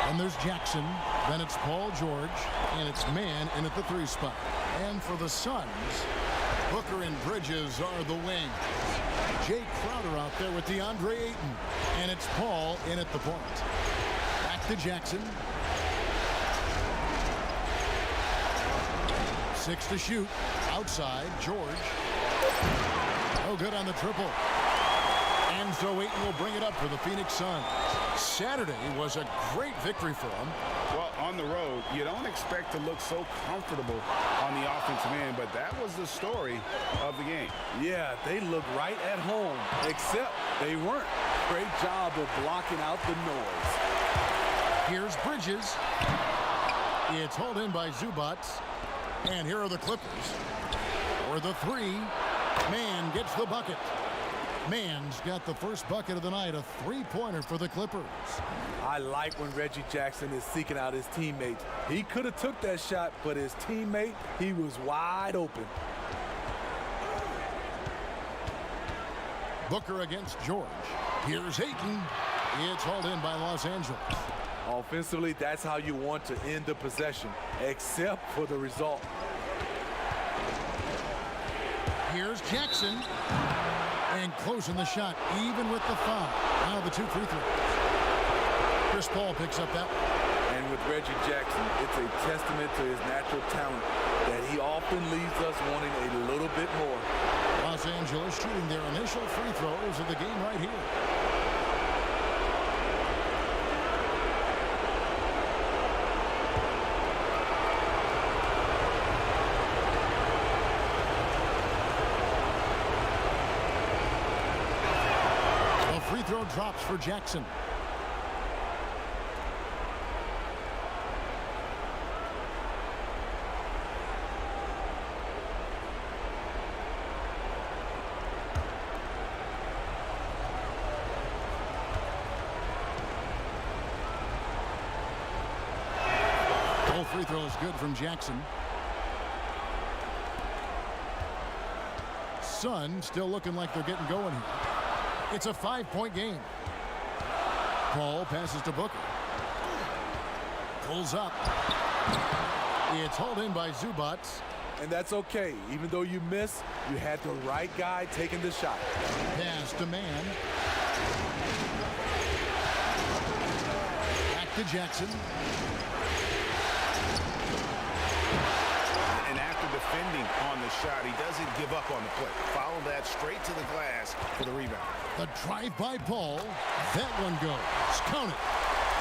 And there's Jackson. Then it's Paul George. And it's man in at the 3 spot. And for the Suns, Booker and Bridges are the wing. Jay Crowder out there with DeAndre Ayton. And it's Paul in at the point. Back to Jackson. 6 to shoot. Outside, George. No good on the triple. And so Ayton will bring it up for the Phoenix Suns. Saturday was a great victory for them. Well, on the road, you don't expect to look so comfortable on the offensive end, but that was the story of the game. Yeah, they looked right at home, except they weren't. Great job of blocking out the noise. Here's Bridges. It's hauled in by Zubac. And here are the Clippers. For the 3, Mann gets the bucket. Mann's got the first bucket of the night, a 3-pointer for the Clippers. I like when Reggie Jackson is seeking out his teammates. He could have took that shot, but his teammate, he was wide open. Booker against George. Here's Ayton. It's hauled in by Los Angeles. Offensively, that's how you want to end the possession, except for the result. Here's Jackson. And closing the shot, even with the foul. Now the 2 free throws. Chris Paul picks up that one. And with Reggie Jackson, it's a testament to his natural talent that he often leaves us wanting a little bit more. Los Angeles shooting their initial free throws of the game right here. Free throw drops for Jackson. Both free throws good from Jackson. Suns still looking like they're getting going here. It's a 5-point game. Paul passes to Booker. Pulls up. It's hauled in by Zubac. And that's okay. Even though you miss, you had the right guy taking the shot. Pass to Mann. Back to Jackson. And after defending on the shot, he doesn't give up on the play. Follow that straight to the glass for the rebound. The drive by Paul. That one goes. Count it.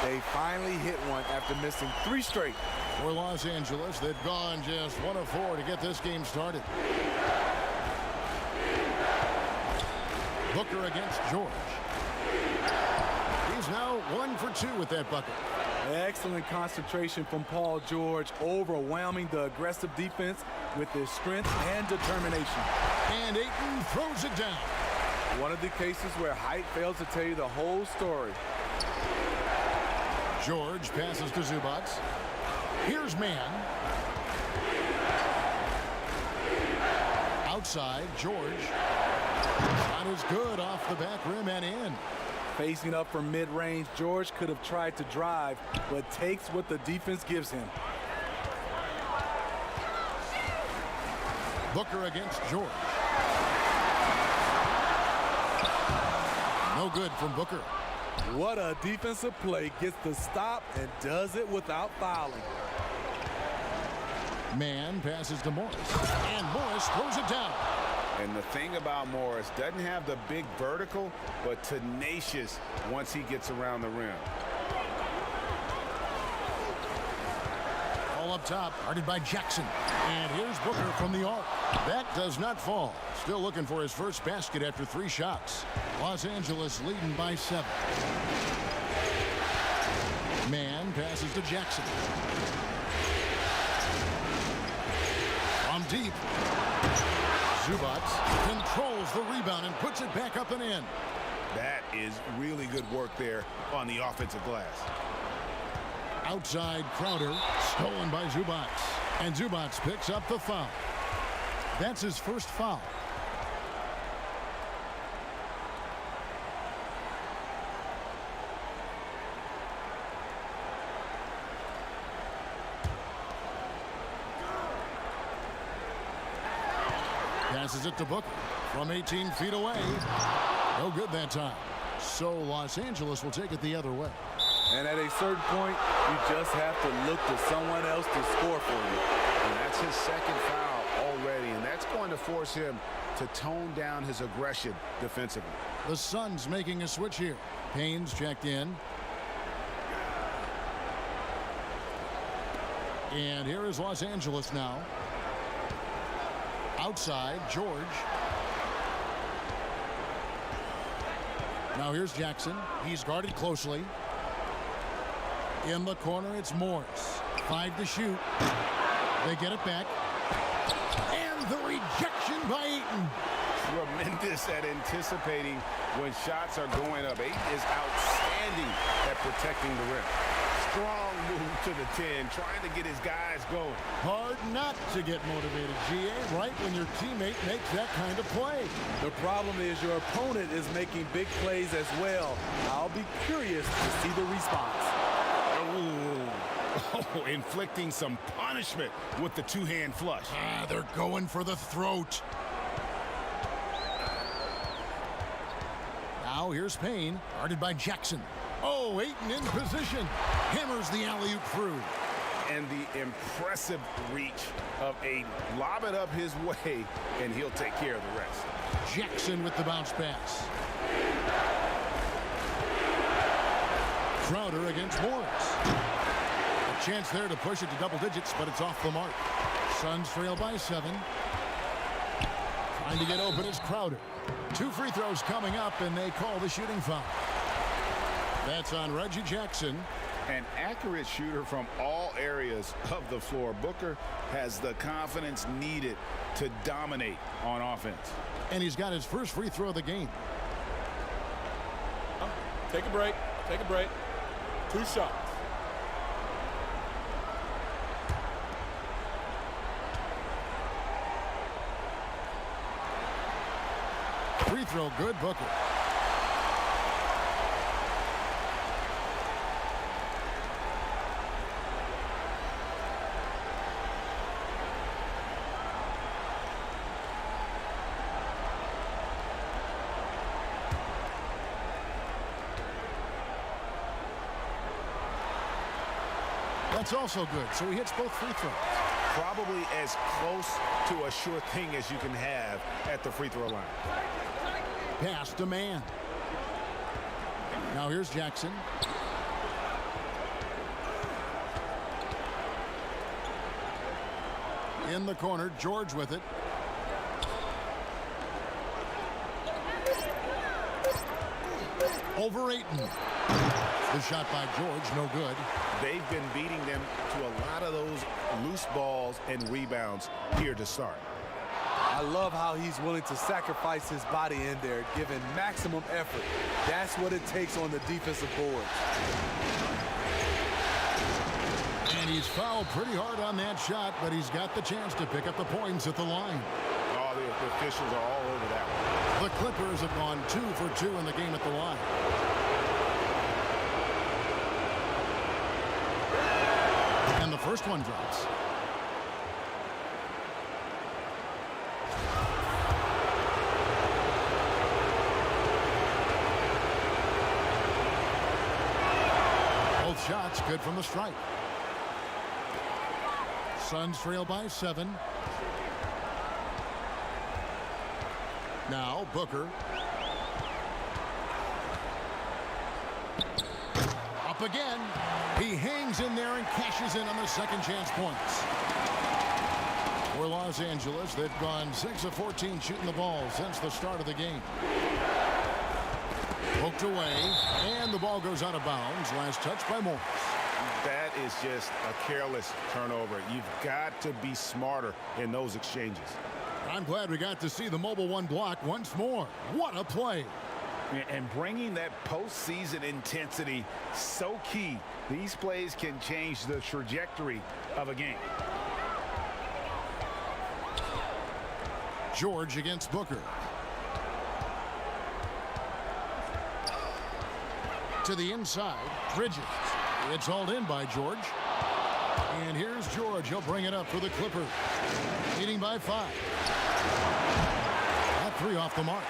They finally hit one after missing 3 straight. For Los Angeles, they've gone just 1 of 4 to get this game started. Booker against George. He's now 1 for 2 with that bucket. Excellent concentration from Paul George, overwhelming the aggressive defense with his strength and determination. And Ayton throws it down. One of the cases where height fails to tell you the whole story. George passes to Zubac. Here's Mann. Outside, George. Shot is good off the back rim and in. Facing up from mid-range, George could have tried to drive, but takes what the defense gives him. Booker against George. No good from Booker. What a defensive play. Gets the stop and does it without fouling. Mann passes to Morris. And Morris throws it down. And the thing about Morris, doesn't have the big vertical, but tenacious once he gets around the rim. All up top, guarded by Jackson. And here's Booker from the arc. That does not fall. Still looking for his first basket after 3 shots. Los Angeles leading by 7. Mann passes to Jackson. From deep. Zubac controls the rebound and puts it back up and in. That is really good work there on the offensive glass. Outside Crowder, stolen by Zubac. And Zubac picks up the foul. That's his first foul. Passes it to Booker from 18 feet away. No good that time. So Los Angeles will take it the other way. And at a certain point, you just have to look to someone else to score for you. And that's his second foul already, and that's going to force him to tone down his aggression defensively. The Suns making a switch here. Payne's checked in. And here is Los Angeles now. Outside, George. Now here's Jackson. He's guarded closely. In the corner, it's Morris. 5 to shoot. They get it back. And the rejection by Ayton. Tremendous at anticipating when shots are going up. Ayton is outstanding at protecting the rim. Strong move to the 10, trying to get his guys going. Hard not to get motivated, GA, right when your teammate makes that kind of play. The problem is your opponent is making big plays as well. I'll be curious to see the response. Oh, inflicting some punishment with the two-hand flush. They're going for the throat. Now here's Payne, guarded by Jackson. Oh, Ayton in position. Hammers the alley-oop through. And the impressive reach of Ayton. Lob it up his way, and he'll take care of the rest. Jackson with the bounce pass. Crowder against Morris. A chance there to push it to double digits, but it's off the mark. Suns trail by 7. Trying to get open is Crowder. 2 free throws coming up, and they call the shooting foul. That's on Reggie Jackson. An accurate shooter from all areas of the floor. Booker has the confidence needed to dominate on offense. And he's got his first free throw of the game. Take a break. Take a break. 2 shots. Free throw good, Booker. That's also good, so he hits both free throws. Probably as close to a sure thing as you can have at the free throw line. Pass to man. Now here's Jackson. In the corner, George with it. Over Ayton. The shot by George, no good. They've been beating them to a lot of those loose balls and rebounds here to start. I love how he's willing to sacrifice his body in there, giving maximum effort. That's what it takes on the defensive board. And he's fouled pretty hard on that shot, but he's got the chance to pick up the points at the line. Oh, the officials are all over that one. The Clippers have gone 2 for 2 in the game at the line. And the first one drops. Both shots good from the stripe. Suns trail by 7. Now Booker. Up again. He hangs in there and cashes in on the second chance points. For Los Angeles, they've gone 6 of 14 shooting the ball since the start of the game. Poked away, and the ball goes out of bounds. Last touch by Morris. That is just a careless turnover. You've got to be smarter in those exchanges. I'm glad we got to see the mobile one block once more. What a play. And bringing that postseason intensity, so key. These plays can change the trajectory of a game. George against Booker. To the inside, Bridges. It's hauled in by George. And here's George. He'll bring it up for the Clippers. Leading by 5. That 3 off the mark.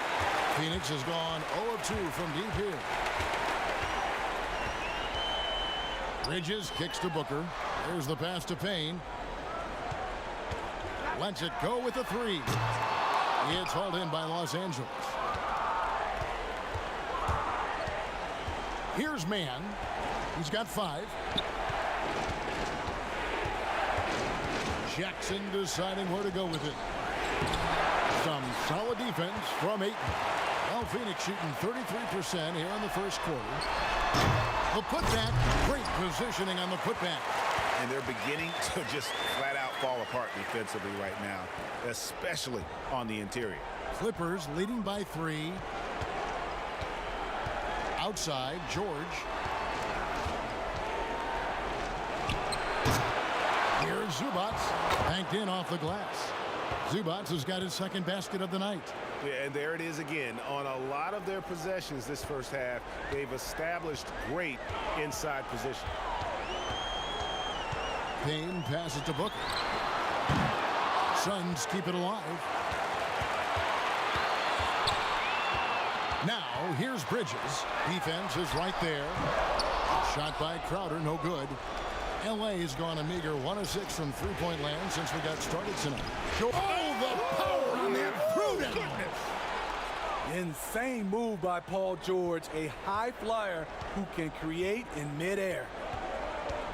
Phoenix has gone 0 of 2 from deep here. Bridges kicks to Booker. There's the pass to Payne. Lets it go with the 3. It's hauled in by Los Angeles. Here's Mann. He's got 5. Jackson deciding where to go with it. Some solid defense from Ayton. Well, Phoenix shooting 33% here in the first quarter. The putback, great positioning on the putback. And they're beginning to just flat out fall apart defensively right now, especially on the interior. Clippers leading by 3. Outside, George. Here's Zubats, banked in off the glass. Zubats has got his second basket of the night. Yeah, and there it is again. On a lot of their possessions this first half, they've established great inside position. Payne passes to Booker. Suns keep it alive. Now, here's Bridges. Defense is right there. Shot by Crowder, no good. L.A. has gone a meager 1 of 6 from three-point land since we got started tonight. Oh, the power on that prudent. Insane move by Paul George, a high flyer who can create in midair.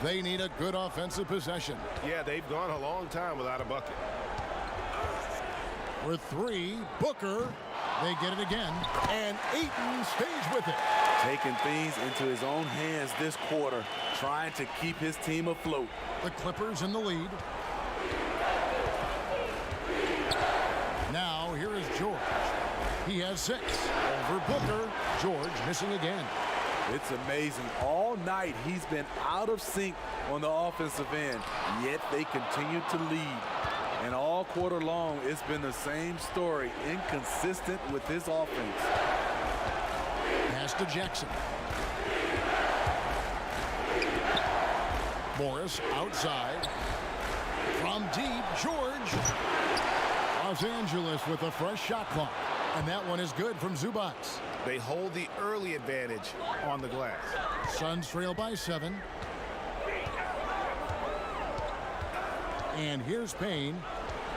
They need a good offensive possession. Yeah, they've gone a long time without a bucket. With 3, Booker. They get it again, and Ayton stays with it. Taking things into his own hands this quarter, trying to keep his team afloat. The Clippers in the lead. Now, here is George. He has 6. Over Booker. George missing again. It's amazing. All night he's been out of sync on the offensive end, yet they continue to lead. And all quarter long, it's been the same story, inconsistent with his offense. Pass to Jackson. Morris outside. From deep, George. Los Angeles with a fresh shot clock. And that one is good from Zubats. They hold the early advantage on the glass. Suns trail by 7. And here's Payne.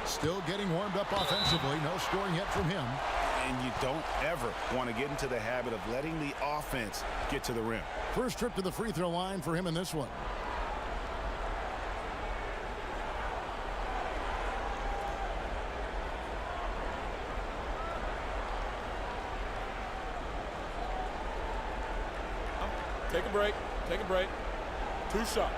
Still getting warmed up offensively. No scoring yet from him. And you don't ever want to get into the habit of letting the offense get to the rim. First trip to the free throw line for him in this one. Take a break. Take a break. 2 shots.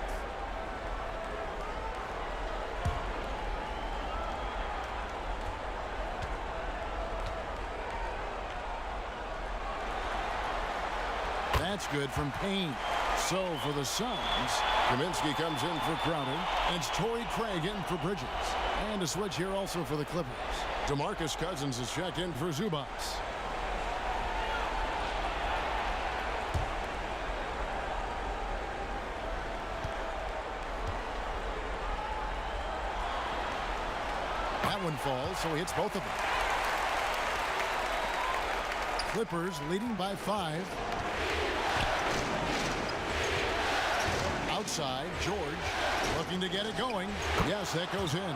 That's good from Payne. So for the Suns, Kaminsky comes in for Crowder. It's Torrey Craig in for Bridges. And a switch here also for the Clippers. DeMarcus Cousins is checked in for Zubats. That one falls, so he hits both of them. Clippers leading by 5. Outside, George looking to get it going. Yes, that goes in.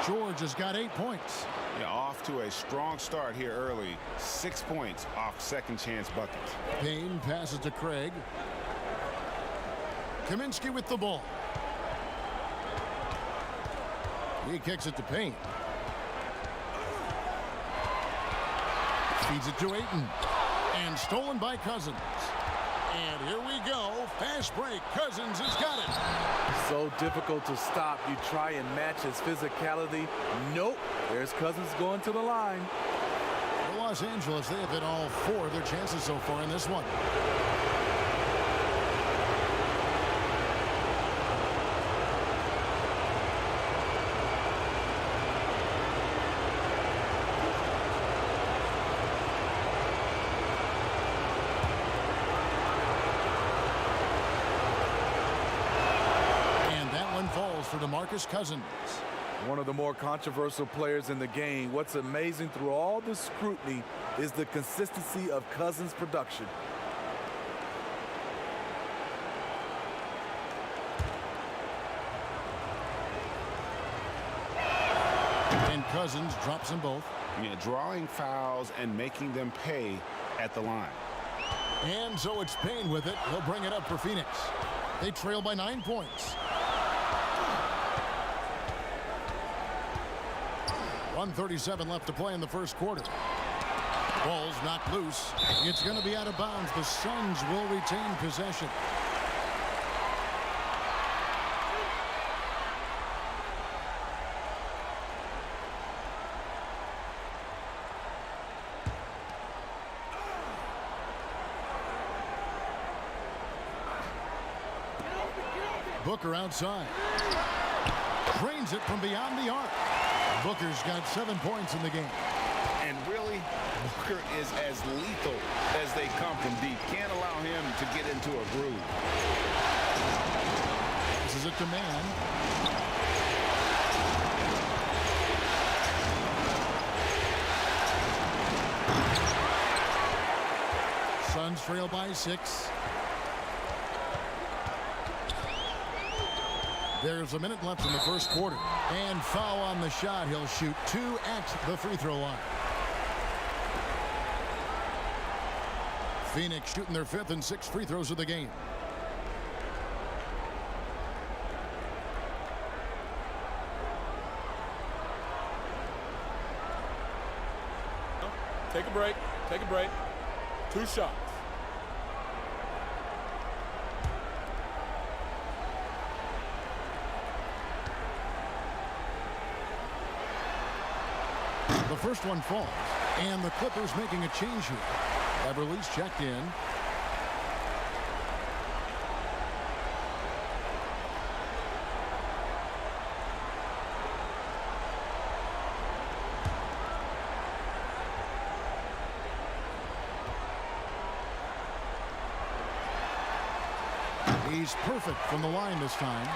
George has got 8 points. Yeah, off to a strong start here early. 6 points off second chance buckets. Payne passes to Craig. Kaminsky with the ball. He kicks it to Payne. Feeds it to Ayton. And stolen by Cousins. And here we go. Fast break. Cousins has got it. So difficult to stop. You try and match his physicality. Nope. There's Cousins going to the line. For Los Angeles, they have hit all 4 of their chances so far in this one. for DeMarcus Cousins. One of the more controversial players in the game. What's amazing through all the scrutiny is the consistency of Cousins' production. And Cousins drops them both. Yeah, drawing fouls and making them pay at the line. And so it's Payne with it. He'll bring it up for Phoenix. They trail by 9 points. 1:37 left to play in the first quarter. Ball's knocked loose. It's going to be out of bounds. The Suns will retain possession. Booker outside. Drains it from beyond the arc. Booker's got 7 points in the game. And really, Booker is as lethal as they come from deep. Can't allow him to get into a groove. This is it to man. Suns trail by 6. There's a minute left in the first quarter. And foul on the shot. He'll shoot 2 at the free throw line. Phoenix shooting their 5th and 6th free throws of the game. Take a break. Take a break. 2 shots. The first one falls, and the Clippers making a change here. Beverly's checked in. He's perfect from the line this time.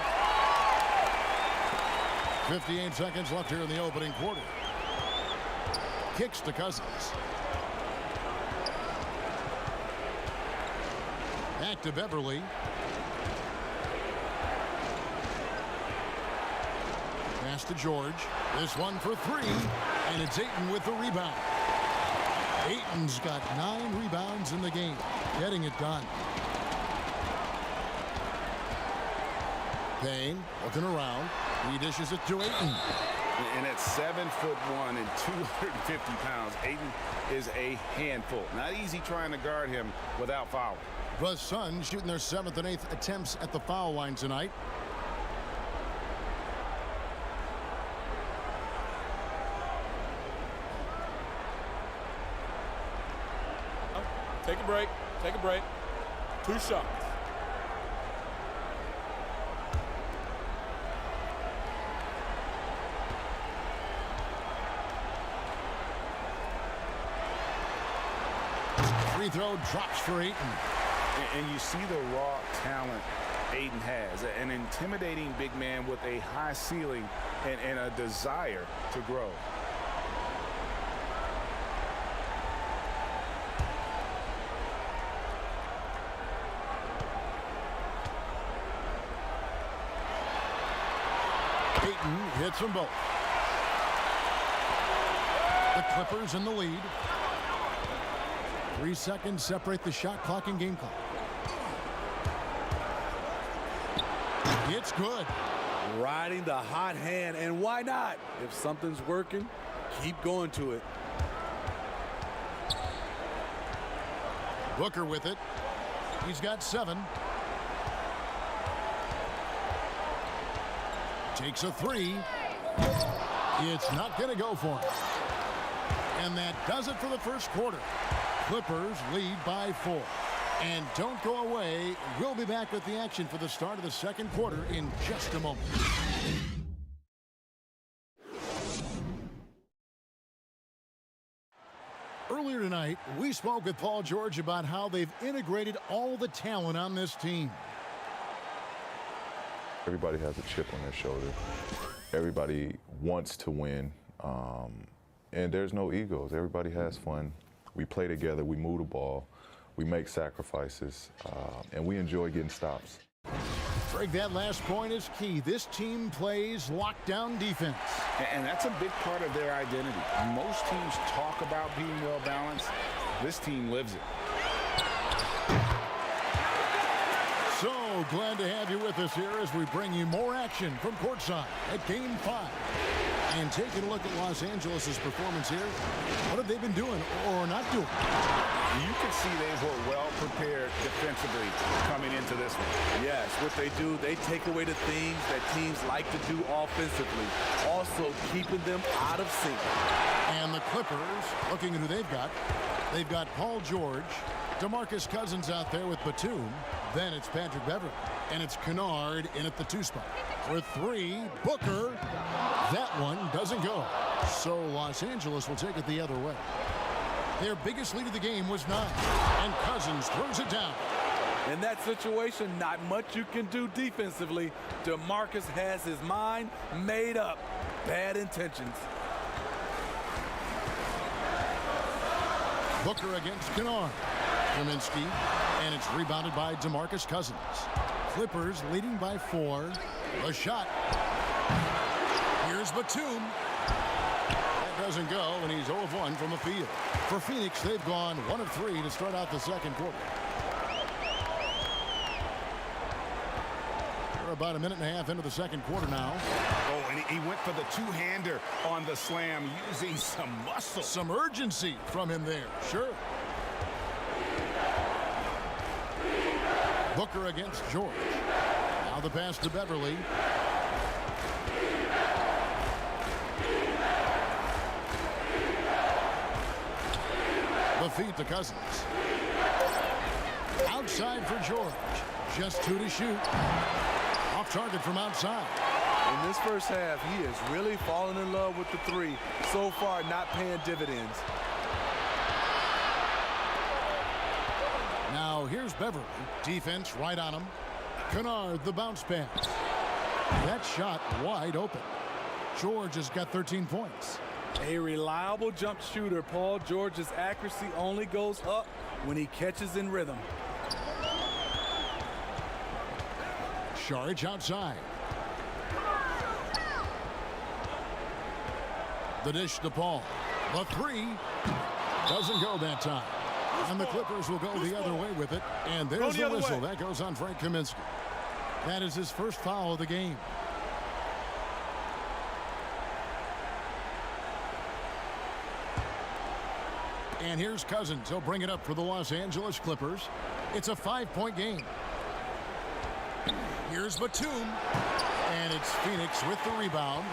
58 seconds left here in the opening quarter. Kicks to Cousins. Back to Beverly. Pass to George. This one for 3. And it's Ayton with the rebound. Ayton's got 9 rebounds in the game. Getting it done. Payne looking around. He dishes it to Ayton. And at 7'1" and 250 pounds, Ayton is a handful. Not easy trying to guard him without fouling. The Suns shooting their 7th and 8th attempts at the foul line tonight. Take a break. Take a break. 2 shots. Free throw drops for Ayton. And you see the raw talent Ayton has. An intimidating big man with a high ceiling and a desire to grow. Ayton hits them both. The Clippers in the lead. 3 seconds separate the shot clock and game clock. It's good. Riding the hot hand, and why not? If something's working, keep going to it. Booker with it. He's got 7. Takes a 3. It's not going to go for him. And that does it for the first quarter. Clippers lead by 4. And don't go away. We'll be back with the action for the start of the second quarter in just a moment. Earlier tonight, we spoke with Paul George about how they've integrated all the talent on this team. Everybody has a chip on their shoulder. Everybody wants to win, and there's no egos. Everybody has fun. We play together, we move the ball, we make sacrifices, and we enjoy getting stops. Greg, that last point is key. This team plays lockdown defense. And that's a big part of their identity. Most teams talk about being well-balanced. This team lives it. So glad to have you with us here as we bring you more action from courtside at Game 5. And taking a look at Los Angeles' performance here, what have they been doing or not doing? You can see they were well prepared defensively coming into this one. Yes, what they do, they take away the things that teams like to do offensively, also keeping them out of sync. And the Clippers, looking at who they've got Paul George, DeMarcus Cousins out there with Batum, then it's Patrick Beverley, and it's Kennard in at the 2 spot. For 3, Booker, that one doesn't go. So Los Angeles will take it the other way. Their biggest lead of the game was 9, and Cousins throws it down. In that situation, not much you can do defensively. DeMarcus has his mind made up. Bad intentions. Booker against Kennard. Kaminsky, and it's rebounded by DeMarcus Cousins. Clippers leading by 4. A shot. Here's Batum. That doesn't go, and he's 0 of 1 from the field. For Phoenix, they've gone 1 of 3 to start out the second quarter. We're about a minute and a half into the second quarter now. Oh, and he went for the two-hander on the slam, using some muscle. Some urgency from him there, sure. Booker against George. Now the pass to Beverley. The feed to Cousins. Outside for George. Just 2 to shoot. Off target from outside. In this first half, he is really falling in love with the 3. So far, not paying dividends. Now here's Beverley. Defense right on him. Kennard, the bounce pass. That shot wide open. George has got 13 points. A reliable jump shooter, Paul George's accuracy only goes up when he catches in rhythm. Saric outside. The dish to Paul. The 3 doesn't go that time. And the Clippers will go the other way with it. And there's the whistle. That goes on Frank Kaminsky. That is his first foul of the game. And here's Cousins. He'll bring it up for the Los Angeles Clippers. It's a 5-point game. Here's Batum. And it's Phoenix with the rebound.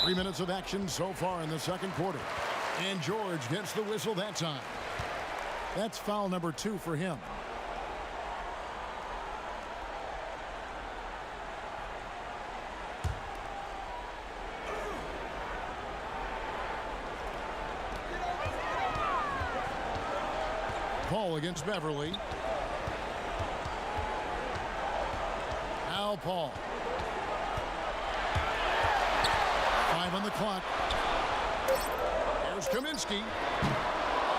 3 minutes of action so far in the second quarter. And George gets the whistle that time. That's foul number 2 for him. Paul against Beverley. Now Paul. 5 on the clock. Here's Kaminsky.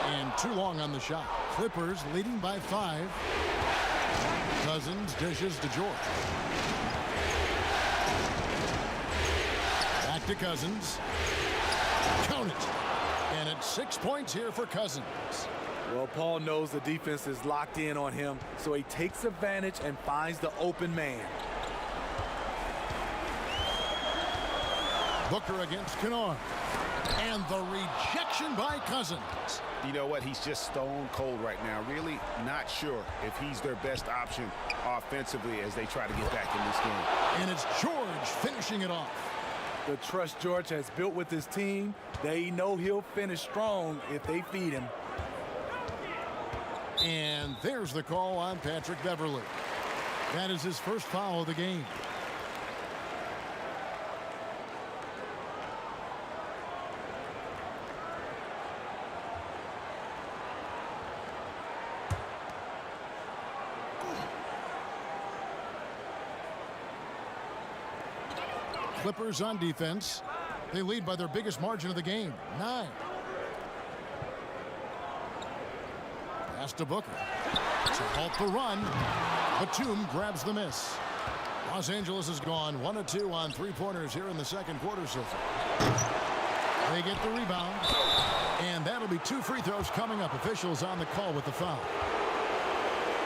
And too long on the shot. Clippers leading by 5. Cousins dishes to George. Back to Cousins. Count it. And it's 6 points here for Cousins. Well, Paul knows the defense is locked in on him, so he takes advantage and finds the open man. Booker against Kennard. And the rejection by Cousins. You know what? He's just stone cold right now. Really not sure if he's their best option offensively as they try to get back in this game. And it's George finishing it off. The trust George has built with his team, they know he'll finish strong if they feed him. And there's the call on Patrick Beverley. That is his first foul of the game. Clippers on defense. They lead by their biggest margin of the game, 9. Pass to Booker. To halt the run. Batum grabs the miss. Los Angeles has gone 1 of 2 on three-pointers here in the second quarter so far. They get the rebound. And that'll be 2 free throws coming up. Officials on the call with the foul.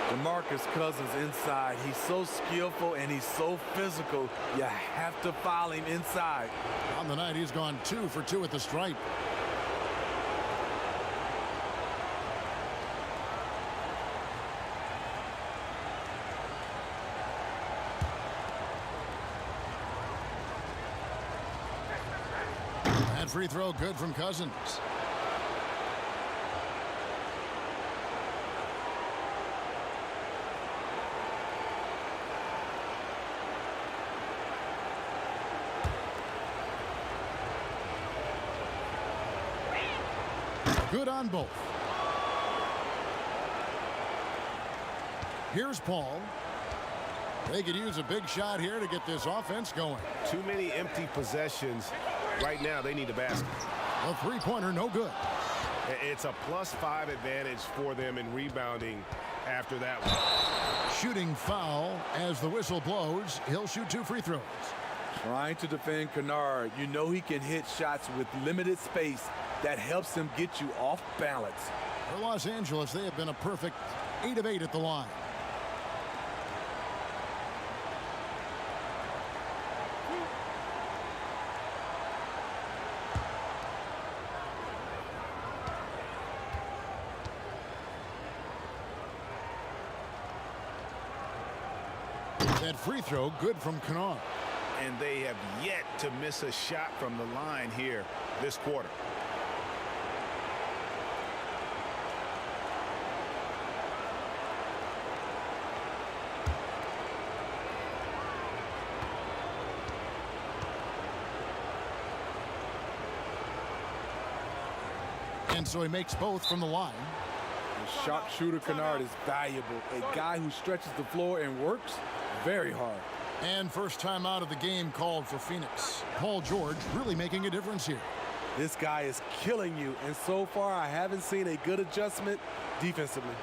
DeMarcus Cousins inside. He's so skillful and he's so physical. You have to foul him inside. On the night, he's gone 2 for 2 at the stripe. That free throw good from Cousins. Good on both. Here's Paul. They could use a big shot here to get this offense going. Too many empty possessions. Right now, they need a basket. A three-pointer, no good. It's a +5 advantage for them in rebounding after that one. Shooting foul as the whistle blows. He'll shoot 2 free throws. Trying to defend Kennard. You know he can hit shots with limited space. That helps him get you off balance. For Los Angeles, they have been a perfect 8 of 8 at the line. That free throw good from Kennard. And they have yet to miss a shot from the line here this quarter. And so he makes both from the line. The sharpshooter Kennard is valuable. A guy who stretches the floor and works very hard. And first time out of the game called for Phoenix. Paul George really making a difference here. This guy is killing you, and so far I haven't seen a good adjustment defensively.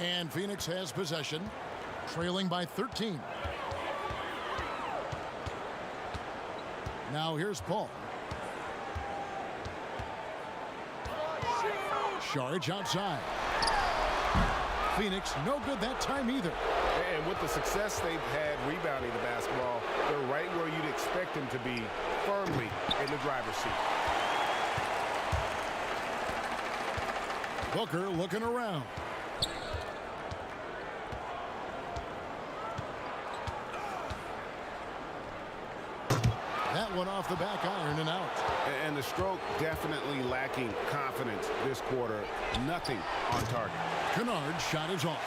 And Phoenix has possession, trailing by 13. Now here's Paul. Sharge outside. Phoenix no good that time either. And with the success they've had rebounding the basketball, they're right where you'd expect them to be, firmly in the driver's seat. Booker looking around. That one off the back iron and out. And the stroke definitely lacking confidence this quarter. Nothing on target. Kennard's shot is off.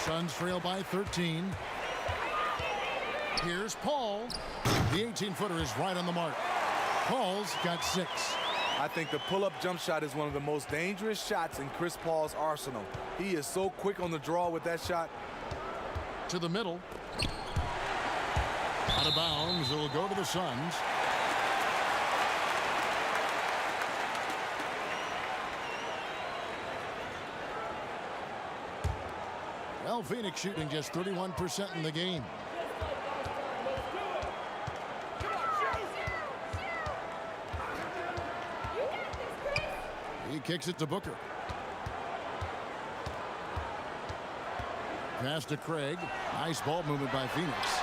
Suns trail by 13. Here's Paul. The 18-footer is right on the mark. Paul's got 6. I think the pull-up jump shot is one of the most dangerous shots in Chris Paul's arsenal. He is so quick on the draw with that shot. To the middle. Out of bounds. It'll go to the Suns. Well, Phoenix shooting just 31% in the game. He kicks it to Booker. Pass to Craig. Nice ball movement by Phoenix.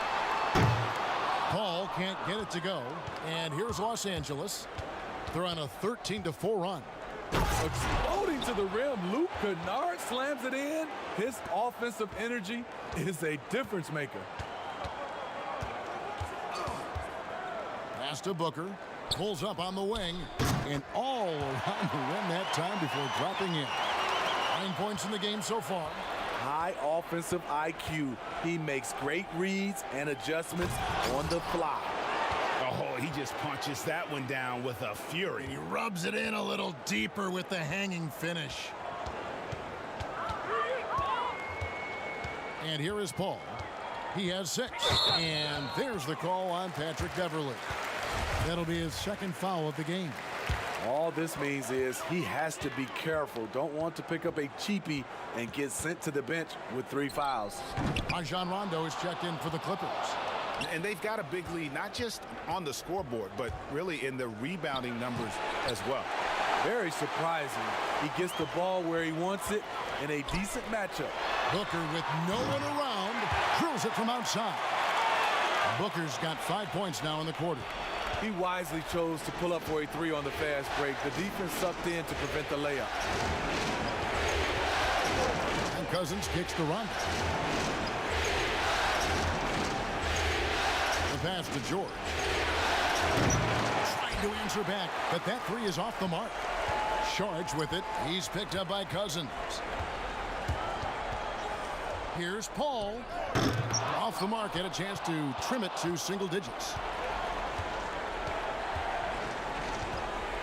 Paul can't get it to go. And here's Los Angeles. They're on a 13-4 run. Exploding to the rim, Luke Kennard slams it in. His offensive energy is a difference maker. Pass to Booker. Pulls up on the wing. And all around the rim that time before dropping in. 9 points in the game so far. High offensive IQ. He makes great reads and adjustments on the fly. Oh, he just punches that one down with a fury. He rubs it in a little deeper with the hanging finish. And here is Paul. He has 6. And there's the call on Patrick Beverley. That'll be his second foul of the game. All this means is he has to be careful. Don't want to pick up a cheapie and get sent to the bench with 3 fouls. Rajon Rondo is checked in for the Clippers. And they've got a big lead, not just on the scoreboard, but really in the rebounding numbers as well. Very surprising. He gets the ball where he wants it in a decent matchup. Booker with no one around, drills it from outside. Booker's got 5 points now in the quarter. He wisely chose to pull up for a 3 on the fast break. The defense sucked in to prevent the layup. And Cousins kicks to Rondo. The pass to George. Trying to answer back, but that 3 is off the mark. Charge with it. He's picked up by Cousins. Here's Paul. Off the mark, had a chance to trim it to single digits.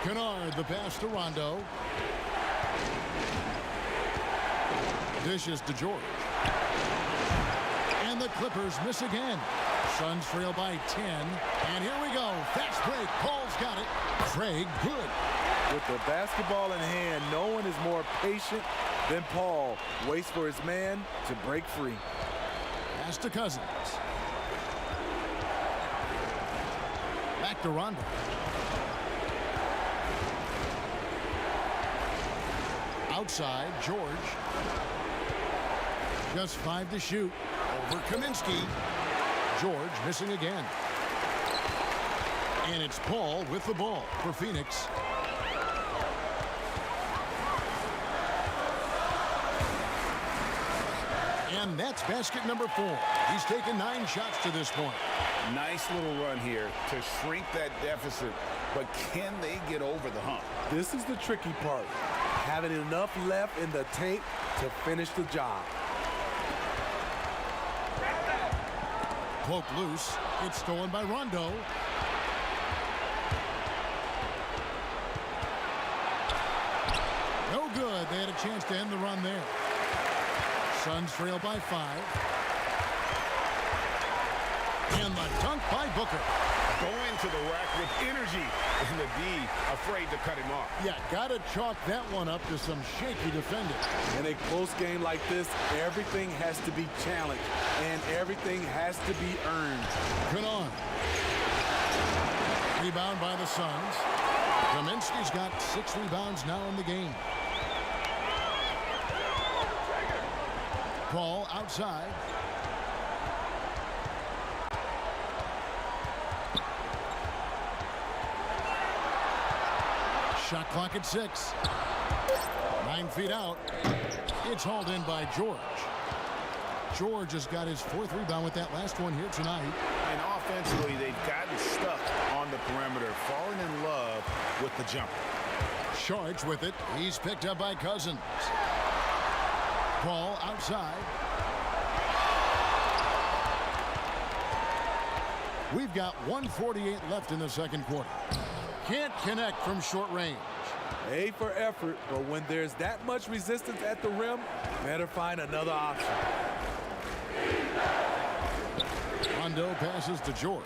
Kennard, the pass to Rondo. Dishes to George. And the Clippers miss again. Suns trail by 10. And here we go. Fast break. Paul's got it. Craig, good. With the basketball in hand, no one is more patient than Paul. Waits for his man to break free. Pass to Cousins. Back to Rondo. Outside, George. Just 5 to shoot. Over Kaminsky. George missing again. And it's Paul with the ball for Phoenix. And that's basket number 4. He's taken 9 shots to this point. Nice little run here to shrink that deficit, but can they get over the hump? This is the tricky part. Having enough left in the tank to finish the job. Poke loose. It's stolen by Rondo. No good. They had a chance to end the run there. Suns trail by 5. And the dunk by Booker. Going to the rack with energy, and the D afraid to cut him off. Yeah, got to chalk that one up to some shaky defending. In a close game like this, everything has to be challenged, and everything has to be earned. Kennard. Rebound by the Suns. Kaminsky's got 6 rebounds now in the game. Paul outside. Shot clock at 6. 9 feet out. It's hauled in by George. George has got his 4th rebound with that last one here tonight. And offensively, they've gotten stuck on the perimeter, falling in love with the jumper. Charge with it. He's picked up by Cousins. Paul outside. We've got 1:48 left in the second quarter. Can't connect from short range. A for effort, but when there's that much resistance at the rim, better find another option. Rondo passes to George.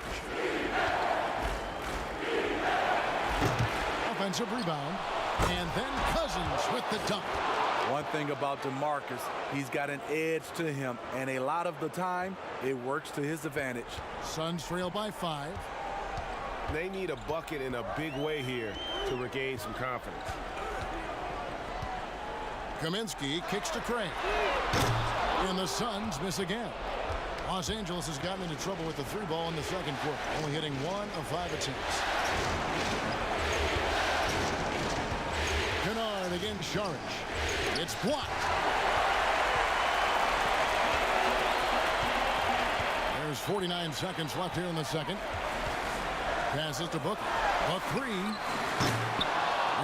Offensive rebound. And then Cousins with the dunk. One thing about DeMarcus, he's got an edge to him, and a lot of the time, it works to his advantage. Suns trail by 5. They need a bucket in a big way here to regain some confidence. Kaminsky kicks to Craig. And the Suns miss again. Los Angeles has gotten into trouble with the 3-ball in the second quarter, only hitting 1 of 5 attempts. Kennard against Saric. It's blocked. There's 49 seconds left here in the second. Passes to Booker. A 3.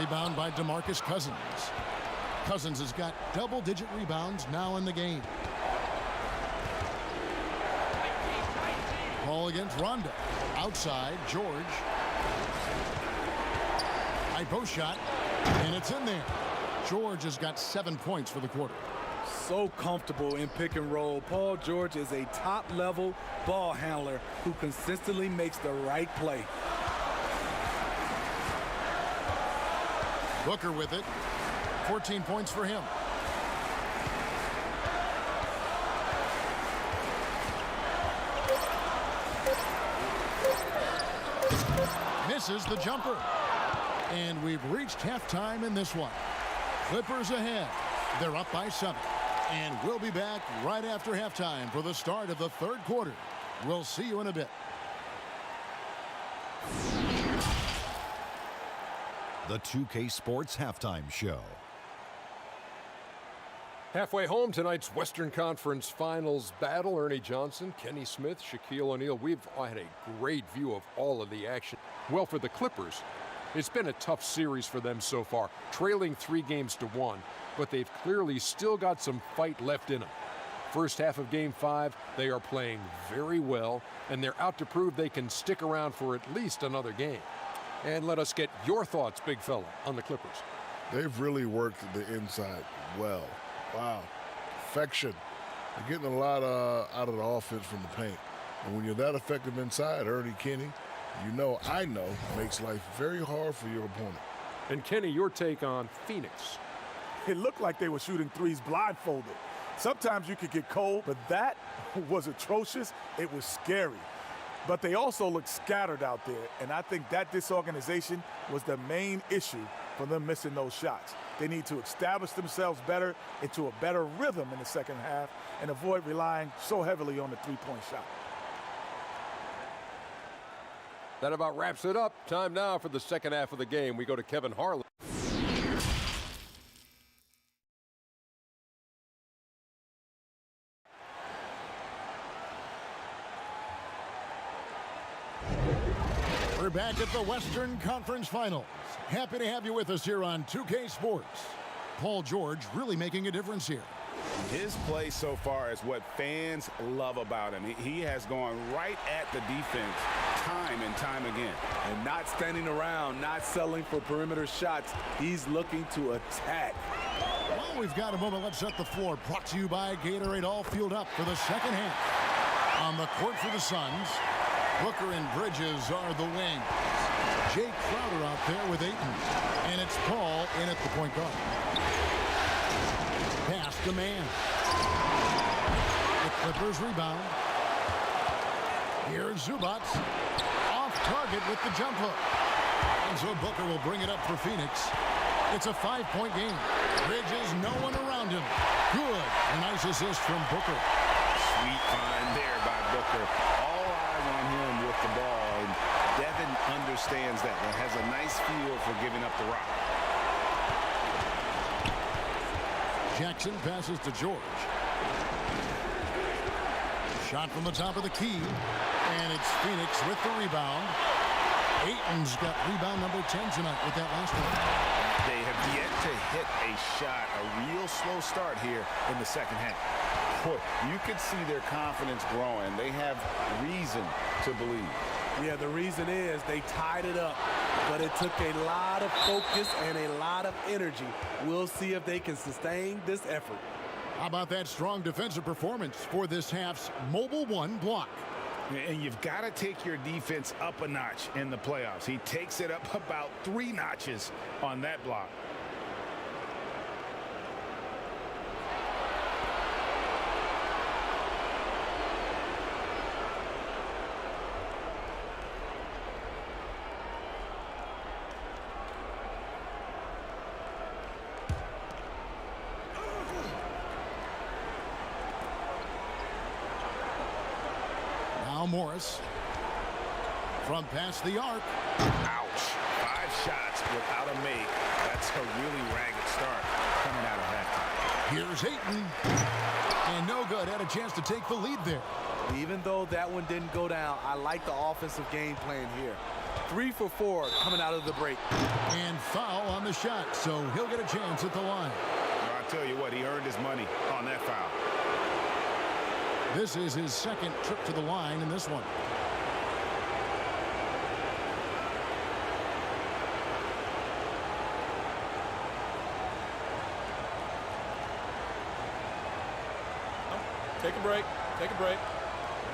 Rebound by DeMarcus Cousins. Cousins has got double-digit rebounds now in the game. Ball against Rondo. Outside, George. High post shot, and it's in there. George has got 7 points for the quarter. So comfortable in pick and roll. Paul George is a top-level ball handler who consistently makes the right play. Booker with it. 14 points for him. Misses the jumper. And we've reached halftime in this one. Clippers ahead. They're up by 7. And we'll be back right after halftime for the start of the third quarter. We'll see you in a bit. The 2K Sports Halftime Show. Halfway home, tonight's Western Conference Finals battle. Ernie Johnson, Kenny Smith, Shaquille O'Neal. We've had a great view of all of the action. Well, for the Clippers, it's been a tough series for them so far, trailing 3-1, but they've clearly still got some fight left in them. First half of Game 5, they are playing very well, and they're out to prove they can stick around for at least another game. And let us get your thoughts, big fella, on the Clippers. They've really worked the inside well. Wow. Perfection. They're getting a lot out of the offense from the paint. And when you're that effective inside, Ernie, Kenny, I know, makes life very hard for your opponent. And Kenny, your take on Phoenix. It looked like they were shooting threes blindfolded. Sometimes you could get cold, but that was atrocious. It was scary. But they also looked scattered out there, and I think that disorganization was the main issue for them missing those shots. They need to establish themselves better into a better rhythm in the second half and avoid relying so heavily on the three-point shot. That about wraps it up. Time now for the second half of the game. We go to Kevin Harlan. We're back at the Western Conference Finals. Happy to have you with us here on 2K Sports. Paul George really making a difference here. His play so far is what fans love about him. He has gone right at the defense time and time again. And not standing around, not settling for perimeter shots. He's looking to attack. Well, we've got a moment. Let's set the floor. Brought to you by Gatorade. All fueled up for the second half. On the court for the Suns, Booker and Bridges are the wings. Jay Crowder out there with Ayton. And it's Paul in at the point guard. Pass to man. The Clippers rebound. Here's Zubac. Off target with the jump hook. And so Booker will bring it up for Phoenix. It's a 5-point game. Bridges, no one around him. Good. A nice assist from Booker. Sweet find there by Booker. All eyes on him with the ball. And Devin understands that and has a nice feel for giving up the rock. Jackson passes to George. Shot from the top of the key. And it's Phoenix with the rebound. Ayton's got rebound number 10 tonight with that last one. They have yet to hit a shot, a real slow start here in the second half. Boy, you could see their confidence growing. They have reason to believe. Yeah, the reason is they tied it up, but it took a lot of focus and a lot of energy. We'll see if they can sustain this effort. How about that strong defensive performance for this half's Mobile One block? And you've got to take your defense up a notch in the playoffs. He takes it up about 3 notches on that block. Morris. From past the arc. Ouch. 5 shots without a make. That's a really ragged start coming out of halftime. Here's Ayton. And no good. Had a chance to take the lead there. Even though that one didn't go down, I like the offensive game plan here. 3 for 4 coming out of the break. And foul on the shot, so he'll get a chance at the line. Well, I'll tell you what, he earned his money on that foul. This is his second trip to the line in this one. Take a break. Take a break.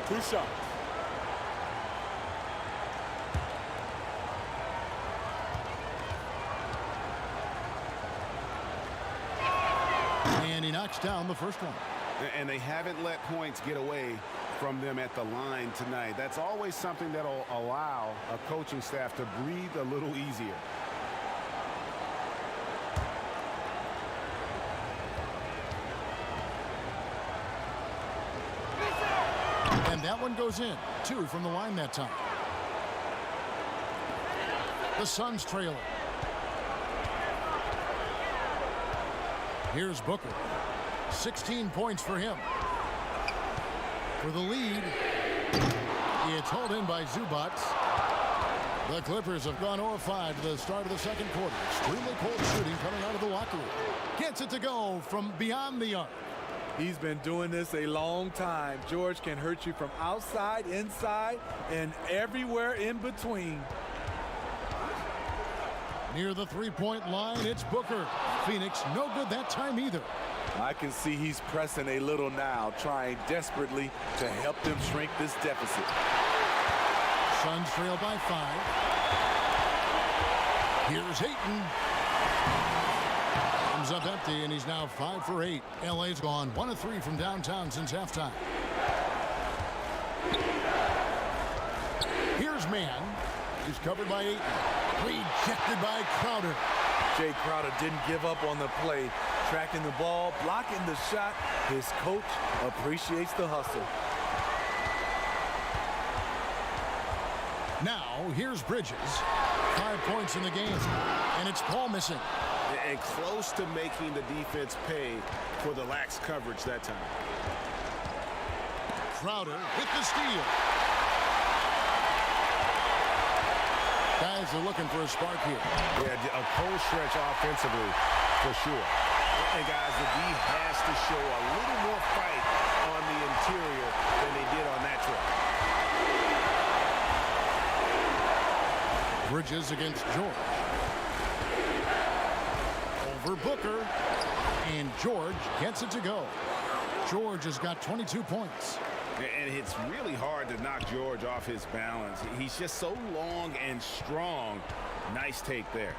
2 shots. And he knocks down the first one. And they haven't let points get away from them at the line tonight. That's always something that'll allow a coaching staff to breathe a little easier. And that one goes in. 2 from the line that time. The Suns trail it. Here's Booker. 16 points for him. For the lead. It's hauled in by Zubac. The Clippers have gone 0-5 to the start of the second quarter. Extremely cold shooting coming out of the locker room. Gets it to go from beyond the arc. He's been doing this a long time. George can hurt you from outside, inside, and everywhere in between. Near the three-point line, it's Booker. Phoenix, no good that time either. I can see he's pressing a little now, trying desperately to help them shrink this deficit. Suns trail by 5. Here's Ayton. Comes up empty, and he's now 5 for 8. LA's gone 1 of 3 from downtown since halftime. Here's Mann. He's covered by Ayton. Rejected by Crowder. Jay Crowder didn't give up on the play, tracking the ball, blocking the shot. His coach appreciates the hustle. Now, here's Bridges. 5 points in the game, and it's Paul missing. And close to making the defense pay for the lax coverage that time. Crowder with the steal. Guys are looking for a spark here. Yeah, a cold stretch offensively for sure. And guys, the D has to show a little more fight on the interior than they did on that trip. Bridges against George. Over Booker. And George gets it to go. George has got 22 points. And it's really hard to knock George off his balance. He's just so long and strong. Nice take there.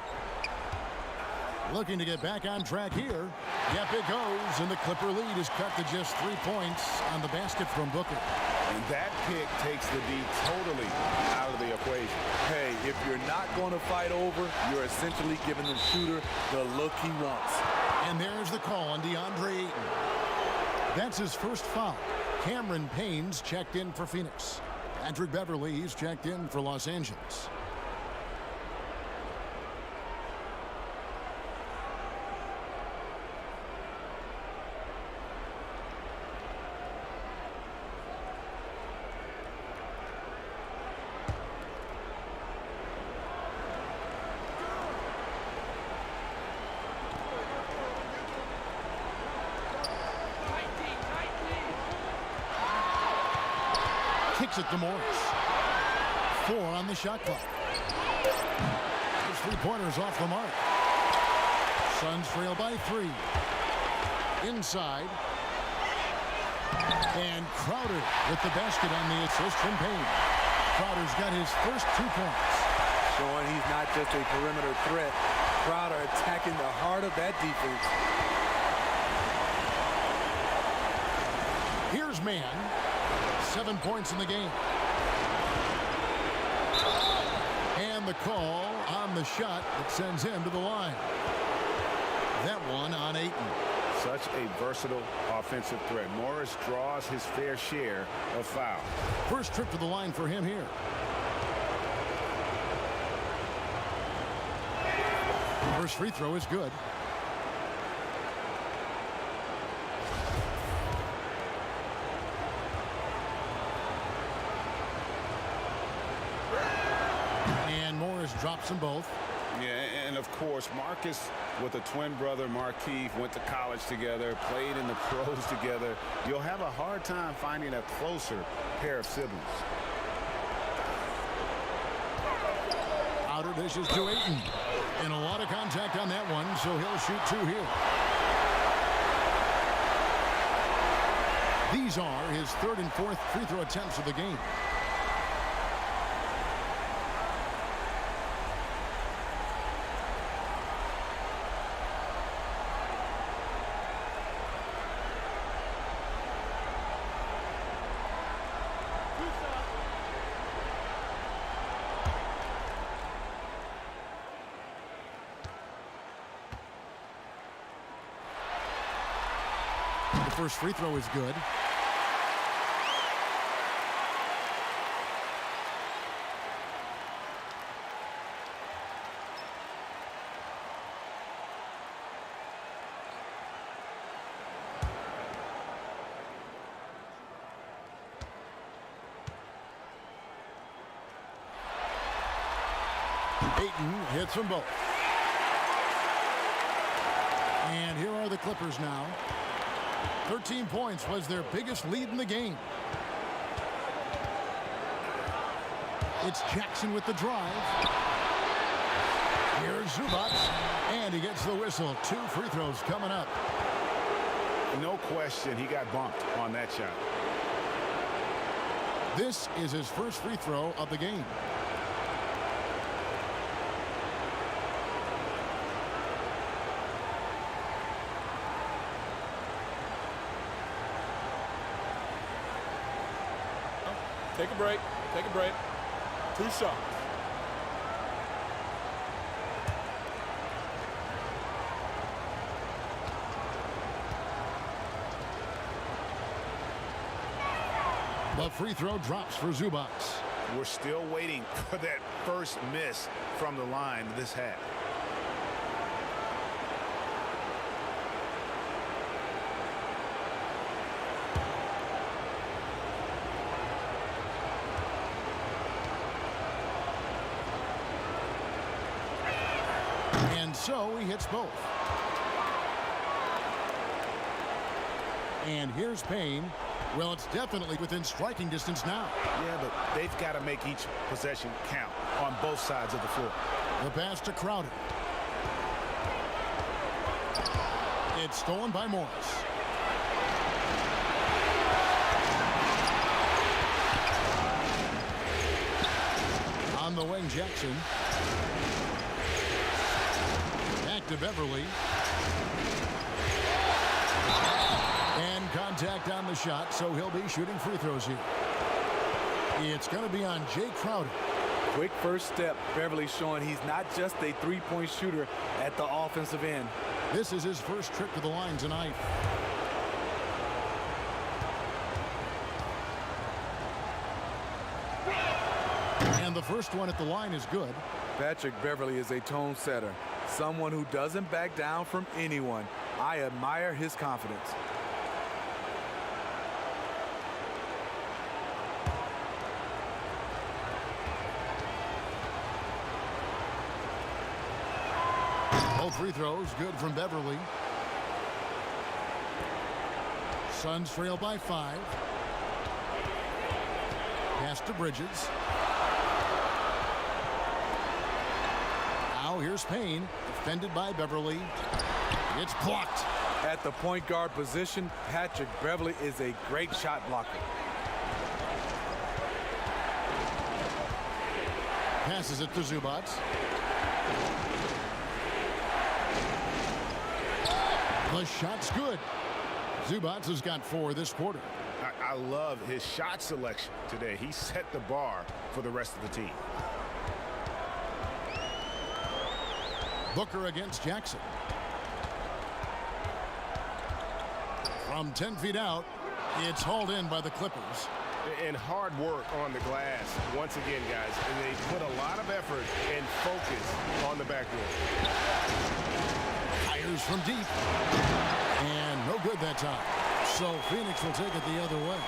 Looking to get back on track here. Yep, it goes, and the Clipper lead is cut to just 3 points on the basket from Booker. And that pick takes the D totally out of the equation. Hey, if you're not going to fight over, you're essentially giving the shooter the look he wants. And there's the call on DeAndre Ayton. That's his first foul. Cameron Payne's checked in for Phoenix. Patrick Beverley's checked in for Los Angeles. Kicks it to Morris. 4 on the shot clock. His three-pointers off the mark. Suns trail by 3. Inside. And Crowder with the basket on the assist from Payne. Crowder's got his first 2 points. Showing he's not just a perimeter threat. Crowder attacking the heart of that defense. Here's Mann. 7 points in the game. And the call on the shot that sends him to the line. That one on Ayton. Such a versatile offensive threat. Morris draws his fair share of fouls. First trip to the line for him here. First free throw is good. And Morris drops them both. Yeah, and of course, Marcus with a twin brother, Markeith, went to college together, played in the pros together. You'll have a hard time finding a closer pair of siblings. Outer dishes to Ayton. And a lot of contact on that one, so he'll shoot two here. These are his third and fourth free throw attempts of the game. The first free throw is good. Ayton hits them both. And here are the Clippers now. 13 points was their biggest lead in the game. It's Jackson with the drive. Here's Zubac, and he gets the whistle. Two free throws coming up. No question, he got bumped on that shot. This is his first free throw of the game. Take a break. Take a break. Two shots. The free throw drops for Zubac. We're still waiting for that first miss from the line this half. And so he hits both. And here's Payne. Well, it's definitely within striking distance now. Yeah, but they've got to make each possession count on both sides of the floor. The pass to Crowder. It's stolen by Morris. On the wing, Jackson. Back to Beverly. And contact on the shot, so he'll be shooting free throws here. It's going to be on Jay Crowder. Quick first step. Beverly showing he's not just a three-point shooter at the offensive end. This is his first trip to the line tonight. And the first one at the line is good. Patrick Beverly is a tone setter, someone who doesn't back down from anyone. I admire his confidence. Both free throws good from Beverly. Suns trail by 5. Pass to Bridges. Now here's Payne, defended by Beverly. It's blocked. At the point guard position, Patrick Beverly is a great shot blocker. Passes it to Zubac. The shot's good. Zubac has got 4 this quarter. I love his shot selection today. He set the bar for the rest of the team. Booker against Jackson. From 10 feet out, it's hauled in by the Clippers. And hard work on the glass. Once again, guys, they put a lot of effort and focus on the backboard. Fires from deep. And no good that time. So Phoenix will take it the other way.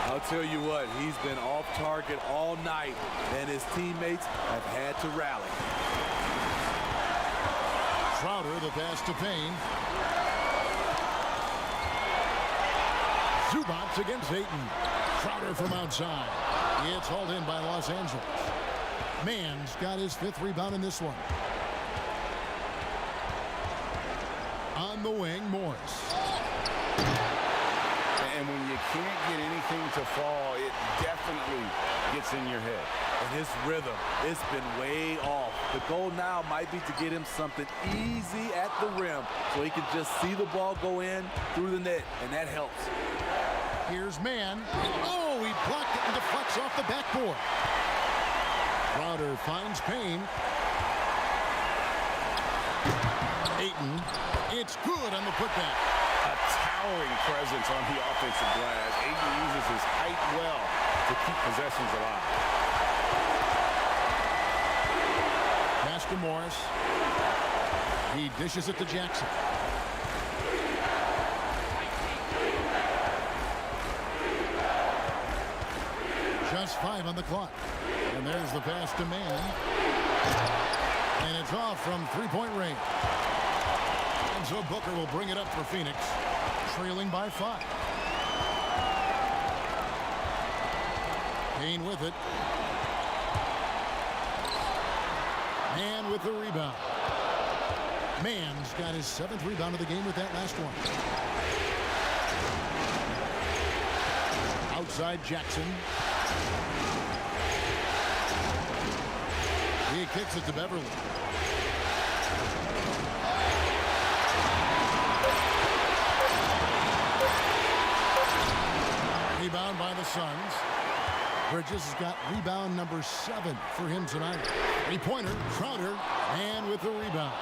I'll tell you what, he's been off target all night, and his teammates have had to rally. Crowder, the pass to Payne. Zubats against Ayton. Crowder from outside. It's hauled in by Los Angeles. Mann's got his 5th rebound in this one. On the wing, Morris. And when you can't get anything to fall, it definitely gets in your head. And his rhythm, it's been way off. The goal now might be to get him something easy at the rim so he can just see the ball go in through the net, and that helps. Here's Mann. Oh, he blocked it and deflects off the backboard. Crowder finds Payne. Ayton. It's good on the putback. A towering presence on the offensive glass. Ayton uses his height well to keep possessions alive. Pass to Morris. He dishes it to Jackson. Just 5 on the clock. And there's the pass to Mann. And it's off from 3-point range. And so Booker will bring it up for Phoenix, trailing by 5. Payne with it. And with the rebound. Mann's got his 7th rebound of the game with that last one. Outside Jackson. He kicks it to Beverly. Rebound by the Suns. Bridges has got rebound number 7 for him tonight. 3-pointer, Crowder, and with the rebound.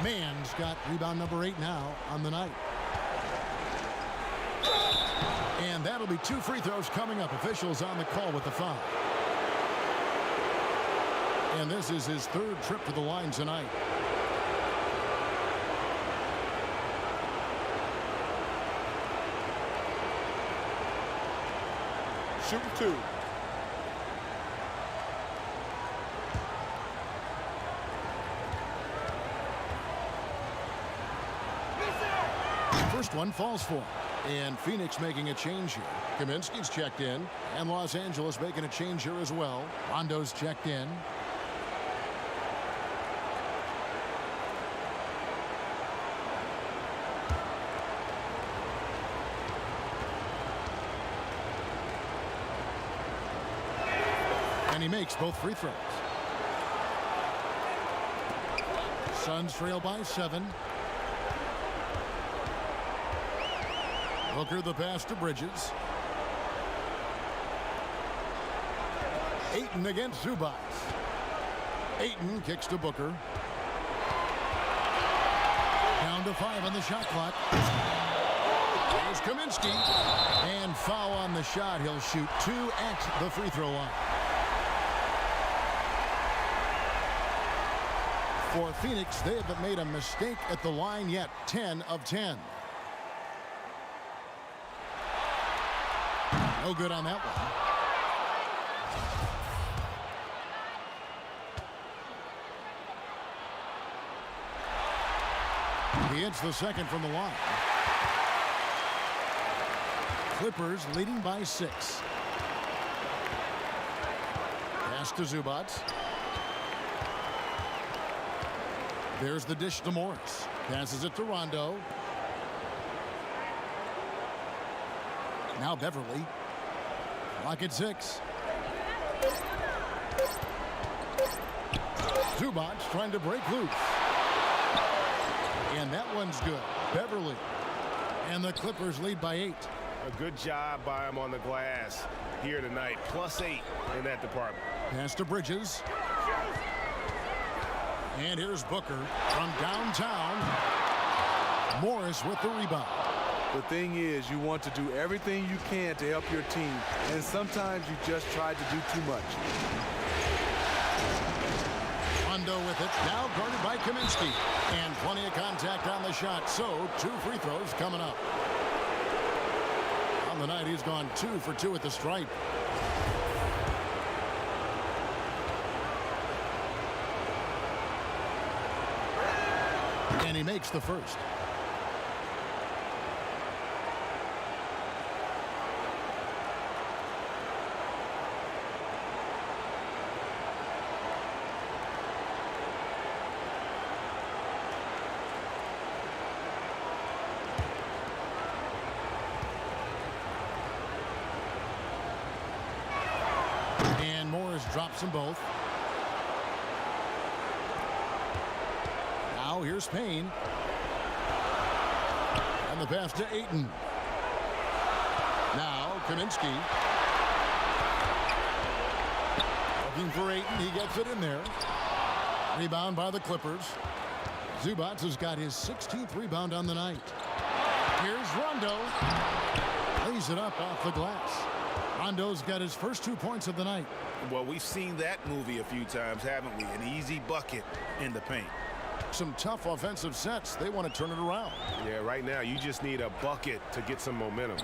Mann's got rebound number 8 now on the night. And that'll be 2 free throws coming up. Officials on the call with the foul. And this is his 3rd trip to the line tonight. Shooting 2. First one falls for him. And Phoenix making a change here. Kaminsky's checked in. And Los Angeles making a change here as well. Rondo's checked in. And he makes both free throws. Suns trail by 7. Booker the pass to Bridges. Ayton against Zubats. Ayton kicks to Booker. Down to 5 on the shot clock. There's Kaminsky. And foul on the shot. He'll shoot 2 at the free throw line. For Phoenix, they haven't made a mistake at the line yet. 10 of 10. No good on that one. He hits the second from the line. Clippers leading by 6. Pass to Zubats. There's the dish to Morris. Passes it to Rondo. Now Beverly. Clock at 6. Zubats trying to break loose. And that one's good. Beverly. And the Clippers lead by 8. A good job by him on the glass here tonight. +8 in that department. Pass to Bridges. And here's Booker from downtown. Morris with the rebound. The thing is, you want to do everything you can to help your team, and sometimes you just try to do too much. Rondo with it, now guarded by Kaminsky. And plenty of contact on the shot, so 2 free throws coming up. On the night, he's gone 2 for 2 at the stripe. And he makes the first. And Morris drops them both. Now here's Payne. And the pass to Ayton. Now Kaminsky. Looking for Ayton. He gets it in there. Rebound by the Clippers. Zubac has got his 16th rebound on the night. Here's Rondo. Lays it up off the glass. Rondo's got his first 2 points of the night. Well, we've seen that movie a few times, haven't we? An easy bucket in the paint. Some tough offensive sets. They want to turn it around. Yeah, right now you just need a bucket to get some momentum.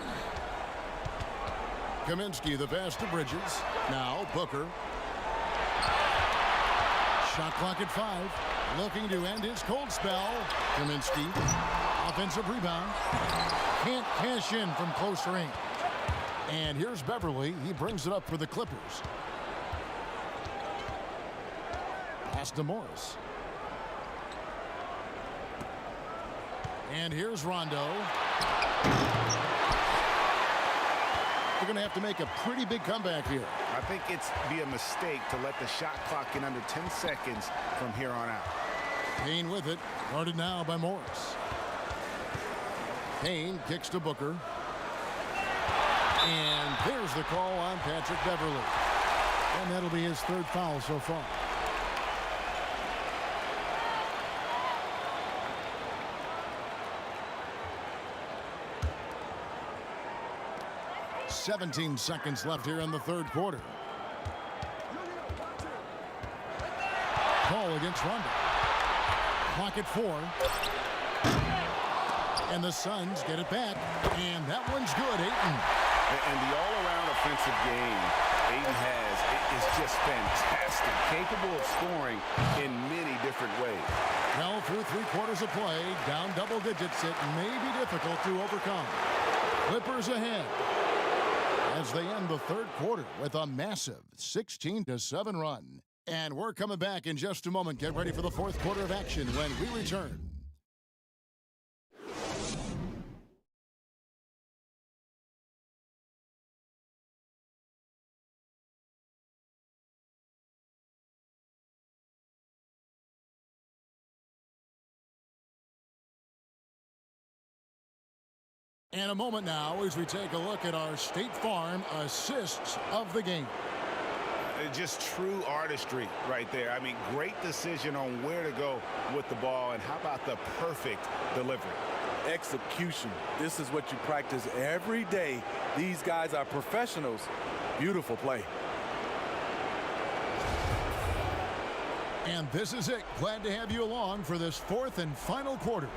Kaminsky, the pass to Bridges. Now Booker. Shot clock at 5. Looking to end his cold spell. Kaminsky. Offensive rebound. Can't cash in from close range. And here's Beverly. He brings it up for the Clippers. Pass to Morris. And here's Rondo. They're going to have to make a pretty big comeback here. I think it's be a mistake to let the shot clock in under 10 seconds from here on out. Payne with it. Guarded now by Morris. Payne kicks to Booker. And there's the call on Patrick Beverly. And that'll be his 3rd foul so far. "17 seconds left here in the 3rd quarter. Call against Rondo. Clock at 4. And the Suns get it back. And that one's good. Ayton. And the all-around offensive game Ayton has is just fantastic, capable of scoring in many different ways. Well, through 3 quarters of play, down double digits, it may be difficult to overcome. Clippers ahead as they end the 3rd quarter with a massive 16-7 run. And we're coming back in just a moment. Get ready for the 4th quarter of action when we return. And a moment now as we take a look at our State Farm assists of the game. Just true artistry right there. I mean, great decision on where to go with the ball, and how about the perfect delivery? Execution. This is what you practice every day. These guys are professionals. Beautiful play. And this is it. Glad to have you along for this 4th and final quarter.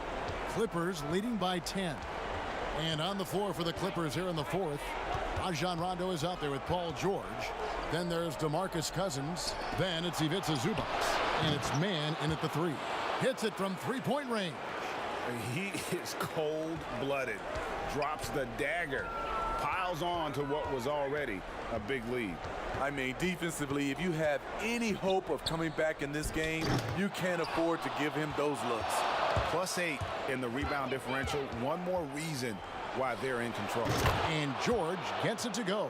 Clippers leading by 10. And on the floor for the Clippers here in the 4th, Rajon Rondo is out there with Paul George. Then there's DeMarcus Cousins. Then it's Ivica Zubac. And it's man in at the 3. Hits it from 3-point range. He is cold-blooded. Drops the dagger. Piles on to what was already a big lead. I mean, defensively, if you have any hope of coming back in this game, you can't afford to give him those looks. +8 in the rebound differential. One more reason why they're in control. And George gets it to go.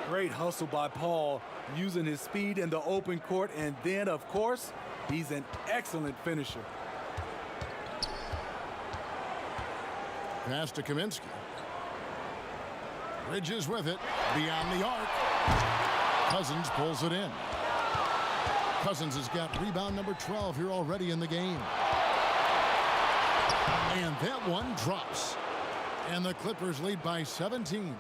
Great hustle by Paul, using his speed in the open court, and then, of course, he's an excellent finisher. Pass to Kaminsky. Bridges with it. Beyond the arc. Cousins pulls it in. Cousins has got rebound number 12 here already in the game. And that one drops. And the Clippers lead by 17.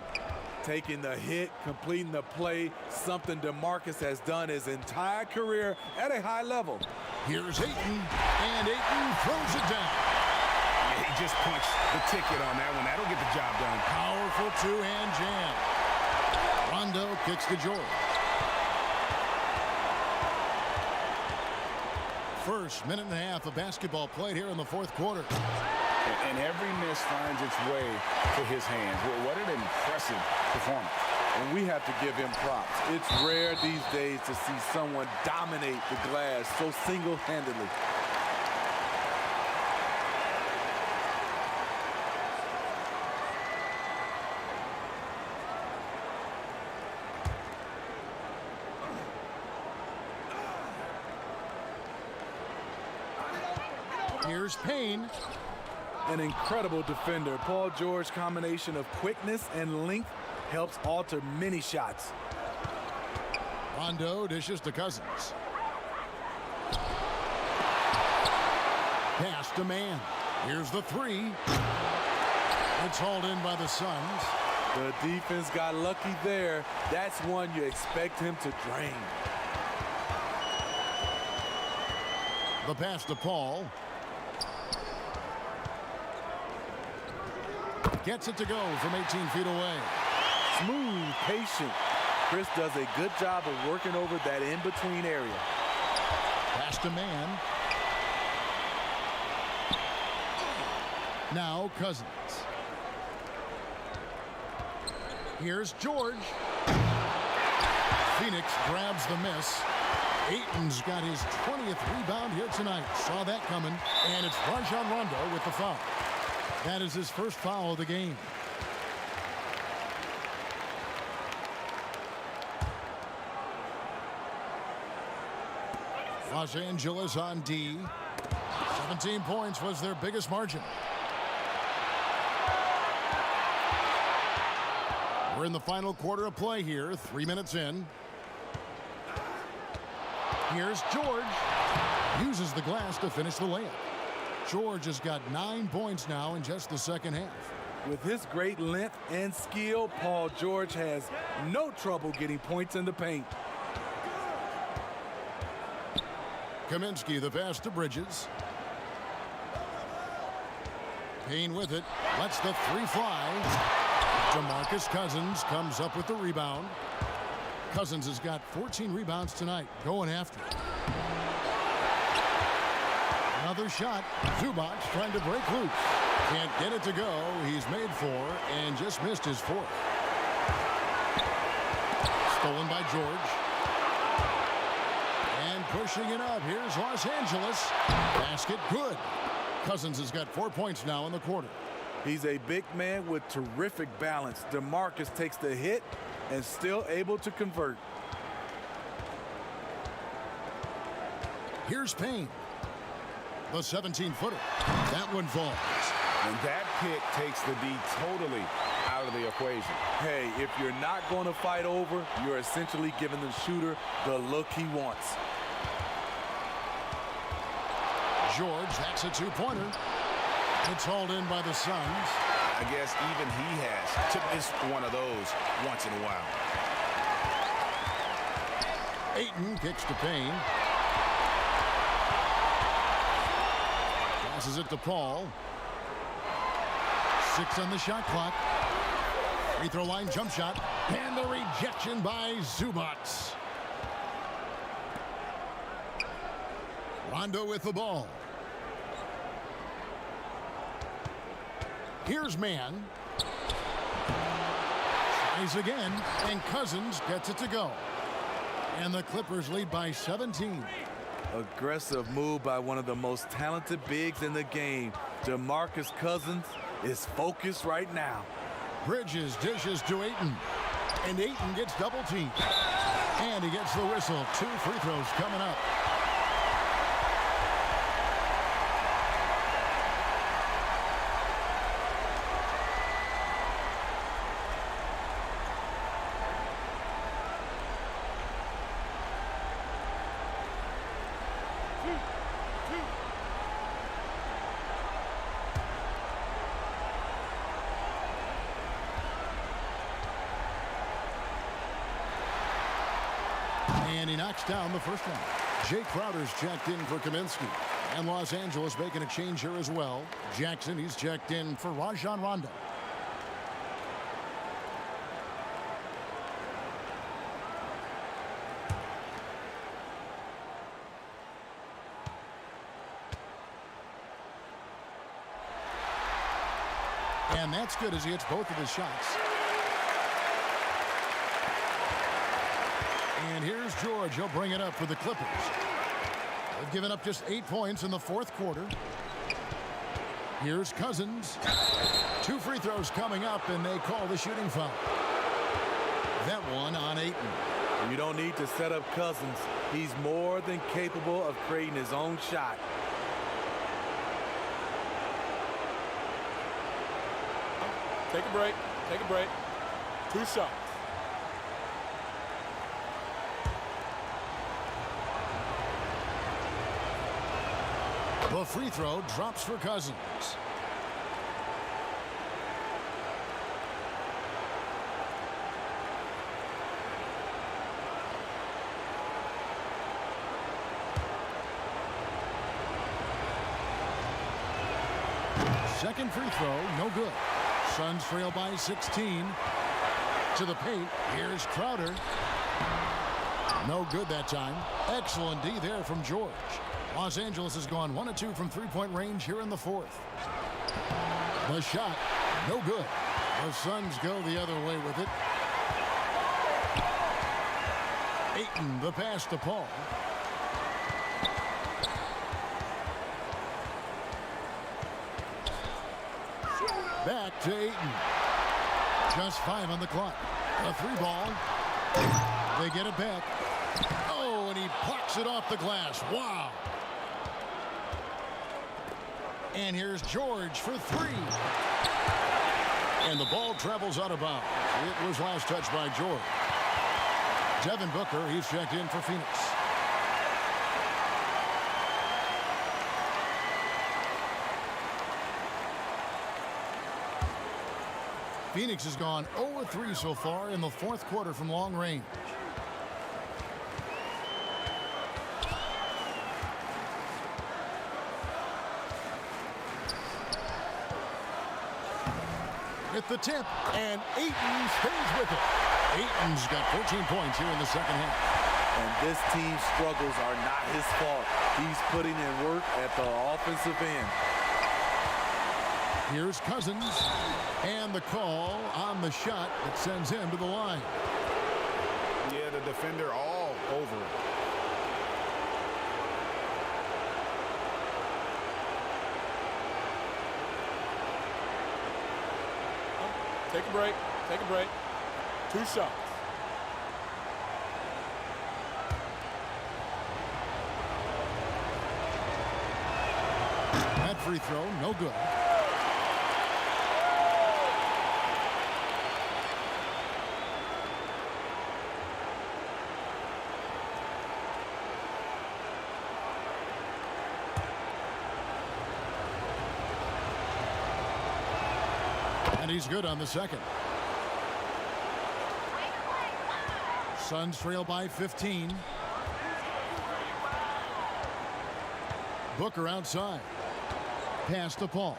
Taking the hit, completing the play, something DeMarcus has done his entire career at a high level. Here's Ayton, and Ayton throws it down. Yeah, he just punched the ticket on that one. That'll get the job done. Powerful two-hand jam. Rondo kicks to George. First minute and a half of basketball played here in the fourth quarter. And every miss finds its way to his hands. Well, what an impressive performance. And we have to give him props. It's rare these days to see someone dominate the glass so single-handedly. Here's Payne. An incredible defender. Paul George's combination of quickness and length helps alter many shots. Rondo dishes to Cousins. Pass to man. Here's the three. It's hauled in by the Suns. The defense got lucky there. That's one you expect him to drain. The pass to Paul. Gets it to go from 18 feet away. Smooth, patient. Chris does a good job of working over that in-between area. Pass to man. Now Cousins. Here's George. Phoenix grabs the miss. Ayton's got his 20th rebound here tonight. Saw that coming. And it's Rajon Rondo with the foul. That is his first foul of the game. Los Angeles on D. 17 points was their biggest margin. We're in the final quarter of play here, 3 minutes in. Here's George. Uses the glass to finish the layup. George has got 9 points now in just the second half. With his great length and skill, Paul George has no trouble getting points in the paint. Kaminsky, the pass to Bridges. Payne with it. Lets the three fly. DeMarcus Cousins comes up with the rebound. Cousins has got 14 rebounds tonight. Going after it. Another shot. Zubac trying to break loose. Can't get it to go. He's made 4 and just missed his 4th. Stolen by George. And pushing it up. Here's Los Angeles. Basket good. Cousins has got 4 points now in the quarter. He's a big man with terrific balance. DeMarcus takes the hit and still able to convert. Here's Payne. The 17-footer. That one falls. And that pick takes the D totally out of the equation. Hey, if you're not going to fight over, you're essentially giving the shooter the look he wants. George, that's a two-pointer. It's hauled in by the Suns. I guess even he has to miss one of those once in a while. Ayton kicks to Payne. Passes it to Paul. 6 on the shot clock. Free throw line jump shot. And the rejection by Zubac. Rondo with the ball. Here's man. Tries again. And Cousins gets it to go. And the Clippers lead by 17. Aggressive move by one of the most talented bigs in the game. DeMarcus Cousins is focused right now. Bridges dishes to Ayton. And Ayton gets double teamed. And he gets the whistle. 2 free throws coming up. And he knocks down the first one. Jay Crowder's checked in for Kaminsky. And Los Angeles making a change here as well. Jackson, he's checked in for Rajon Rondo. And that's good as he hits both of his shots. And here's George. He'll bring it up for the Clippers. They've given up just 8 points in the fourth quarter. Here's Cousins. 2 free throws coming up, and they call the shooting foul. That one on Ayton. You don't need to set up Cousins. He's more than capable of creating his own shot. Take a break. Take a break. 2 shots. The free throw drops for Cousins. Second free throw, no good. Suns trail by 16. To the paint, here's Crowder. No good that time. Excellent D there from George. Los Angeles has gone 1 of 2 from three-point range here in the fourth. The shot, no good. The Suns go the other way with it. Ayton, the pass to Paul. Back to Ayton. Just 5 on the clock. A 3-ball. They get it back. Oh, and he plucks it off the glass. Wow. And here's George for 3. And the ball travels out of bounds. It was last touched by George. Devin Booker, he's checked in for Phoenix. Phoenix has gone 0-3 so far in the fourth quarter from long range. At the tip, and Ayton stays with it. Ayton's got 14 points here in the second half. And this team's struggles are not his fault. He's putting in work at the offensive end. Here's Cousins, and the call on the shot that sends him to the line. Yeah, the defender all over it. Take a break. Take a break. 2 shots. That free throw, no good. And he's good on the second. Suns trail by 15. Booker outside. Pass to Paul.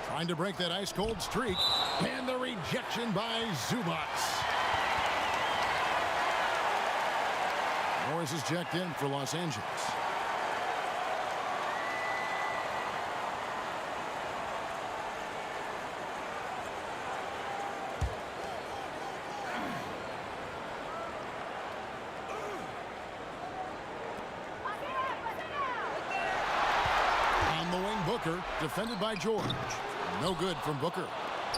Trying to break that ice-cold streak. And the rejection by Zubac. Morris is checked in for Los Angeles. Booker, defended by George. No good from Booker.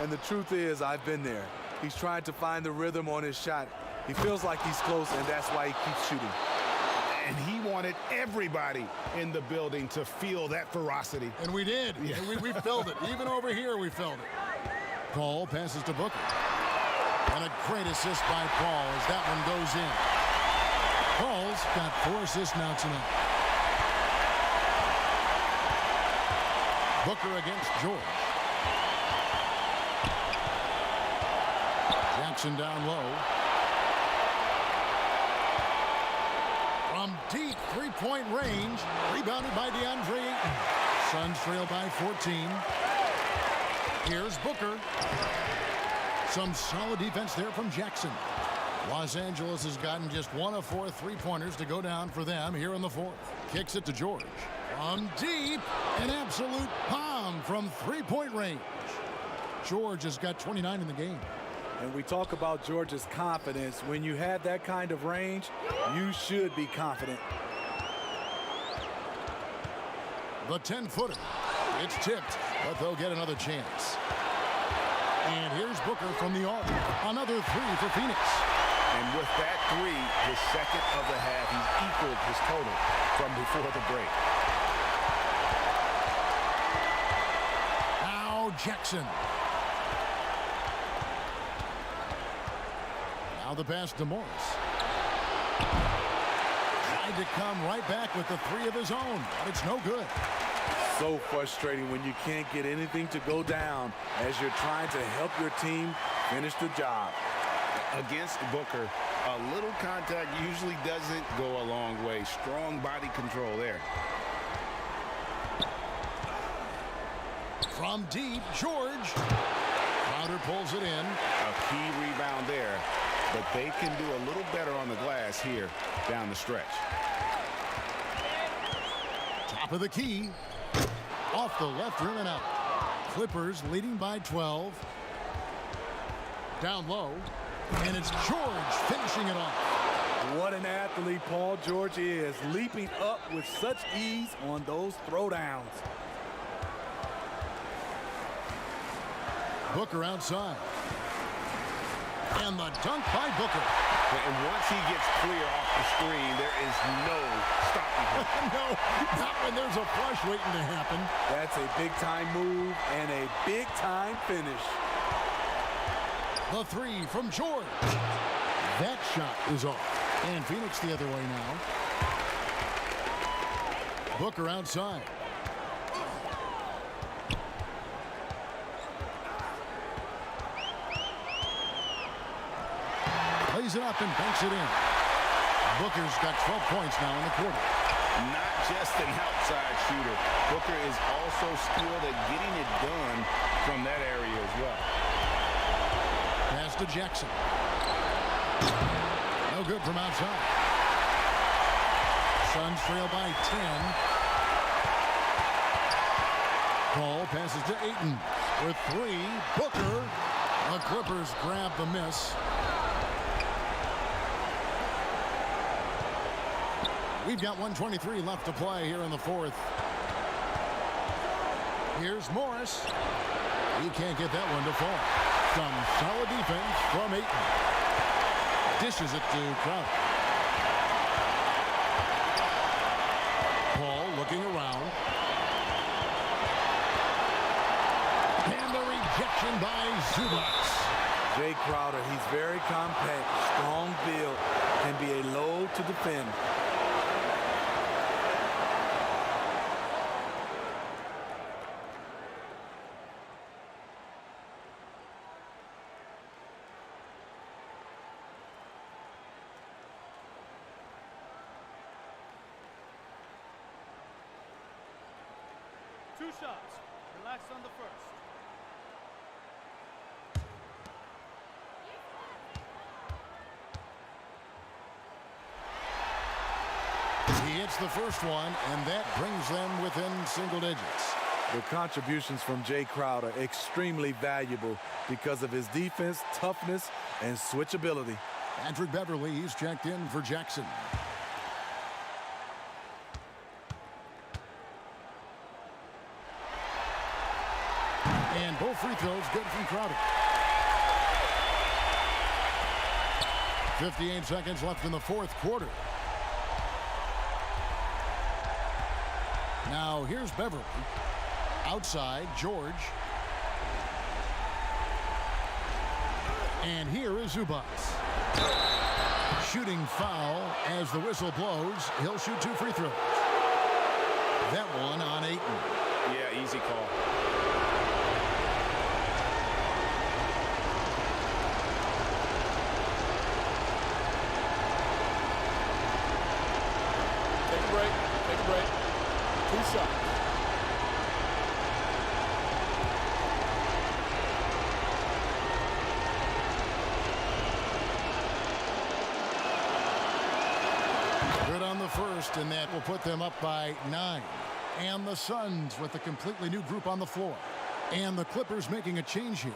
And the truth is, I've been there. He's trying to find the rhythm on his shot. He feels like he's close, and that's why he keeps shooting. And he wanted everybody in the building to feel that ferocity. And we did. Yeah. And we felt it. Even over here, we felt it. Paul passes to Booker. And a great assist by Paul as that one goes in. Paul's got 4 assists now tonight. Booker against George. Jackson down low. From deep three-point range, rebounded by DeAndre Ayton. Suns trail by 14. Here's Booker. Some solid defense there from Jackson. Los Angeles has gotten just 1 of 4 three-pointers to go down for them here in the fourth. Kicks it to George. From deep, an absolute bomb from three-point range. George has got 29 in the game. And we talk about George's confidence. When you have that kind of range, you should be confident. The 10-footer. It's tipped, but they'll get another chance. And here's Booker from the arc. Another three for Phoenix. And with that three, his second of the half, he's equaled his total from before the break. Now Jackson. Now the pass to Morris. Tried to come right back with the three of his own, but it's no good. So frustrating when you can't get anything to go down as you're trying to help your team finish the job. Against Booker, a little contact usually doesn't go a long way. Strong body control there. From deep, George. Crowder pulls it in. A key rebound there, but they can do a little better on the glass here down the stretch. Top of the key. Off the left rim and out. Clippers leading by 12. Down low. And it's George finishing it off. What an athlete Paul George is, leaping up with such ease on those throwdowns. Booker outside. And the dunk by Booker. And once he gets clear off the screen, there is no stopping him. No, not when there's a flush waiting to happen. That's a big-time move and a big-time finish. The three from George. That shot is off. And Phoenix the other way now. Booker outside. Plays it up and banks it in. Booker's got 12 points now in the quarter. Not just an outside shooter. Booker is also skilled at getting it done from that area as well. Pass to Jackson. No good from outside. Suns trail by 10. Paul passes to Ayton. With three, Booker. The Clippers grab the miss. We've got 1:23 left to play here in the fourth. Here's Morris. He can't get that one to fall. Some solid defense from Ayton. Dishes it to Crowder. Paul looking around. And the rejection by Zubac. Jay Crowder, he's very compact, strong build, can be a load to defend. Two shots. Relax on the first. He hits the first one, and that brings them within single digits. The contributions from Jay Crowder extremely valuable because of his defense, toughness, and switchability. Patrick Beverly, he's checked in for Jackson. And both free throws good from Crowder. 58 seconds left in the fourth quarter. Now here's Beverly. Outside, George. And here is Zubac. Shooting foul as the whistle blows. He'll shoot two free throws. That one on Ayton. Yeah, easy call. a break. Take a break. 2 shots. Good on the first, and that will put them up by 9. And the Suns with a completely new group on the floor. And the Clippers making a change here.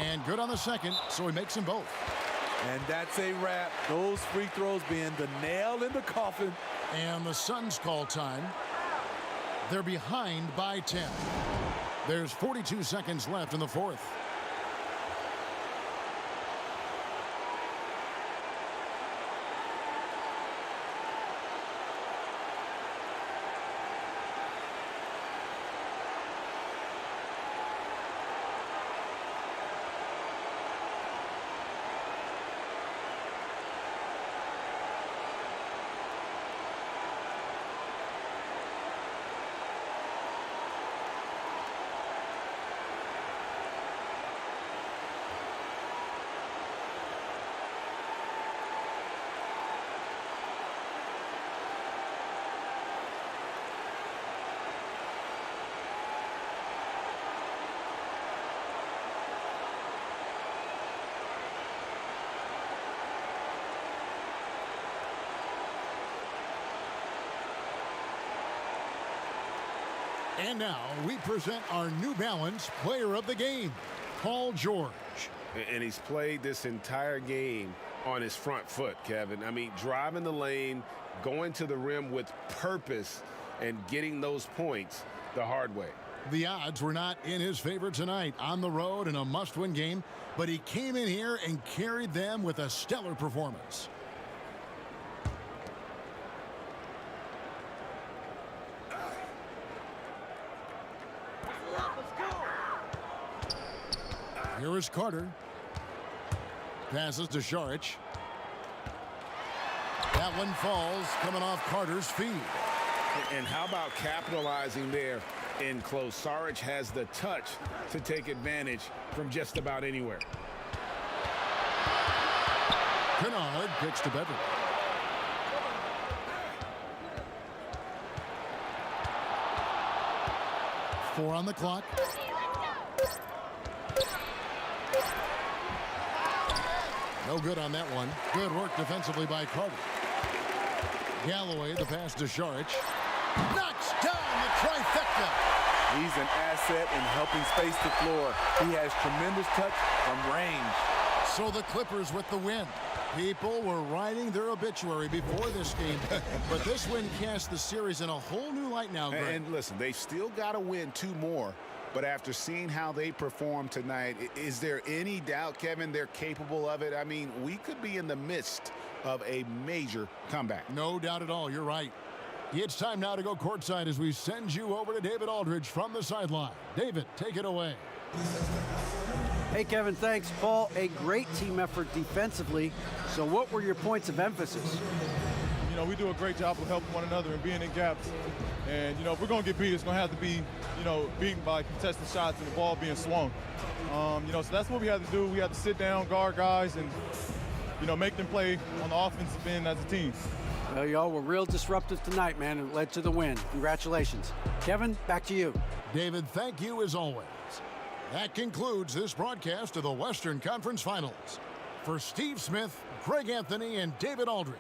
And good on the second, so he makes them both. And that's a wrap. Those free throws being the nail in the coffin. And the Suns call time. They're behind by 10. There's 42 seconds left in the fourth. And now we present our New Balance Player of the Game, Paul George. And he's played this entire game on his front foot, Kevin. I mean, driving the lane, going to the rim with purpose, and getting those points the hard way. The odds were not in his favor tonight on the road in a must-win game, but he came in here and carried them with a stellar performance. Here is Carter. Passes to Saric. That one falls, coming off Carter's feet. And how about capitalizing there in close? Saric has the touch to take advantage from just about anywhere. Kennard pitch to Beverly. Four on the clock. No good on that one. Good work defensively by Carter. Galloway, the pass to Saric. Knocks down the trifecta. He's an asset in helping space the floor. He has tremendous touch from range. So the Clippers with the win. People were writing their obituary before this game, but this win cast the series in a whole new light now, Greg. And listen, they've still got to win 2 more. But after seeing how they performed tonight, is there any doubt, Kevin, they're capable of it? I mean, we could be in the midst of a major comeback. No doubt at all. You're right. It's time now to go courtside as we send you over to David Aldridge from the sideline. David, take it away. Hey, Kevin, thanks. Paul, a great team effort defensively. So what were your points of emphasis? You know, we do a great job of helping one another and being in gaps. And, you know, if we're going to get beat, it's going to have to be, you know, beaten by contested shots and the ball being swung. You know, so that's what we had to do. We had to sit down, guard guys, and, you know, make them play on the offensive end as a team. Well, y'all were real disruptive tonight, man, and led to the win. Congratulations. Kevin, back to you. David, thank you as always. That concludes this broadcast of the Western Conference Finals. For Steve Smith, Greg Anthony, and David Aldridge,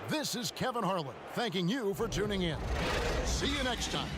this is Kevin Harlan thanking you for tuning in. See you next time.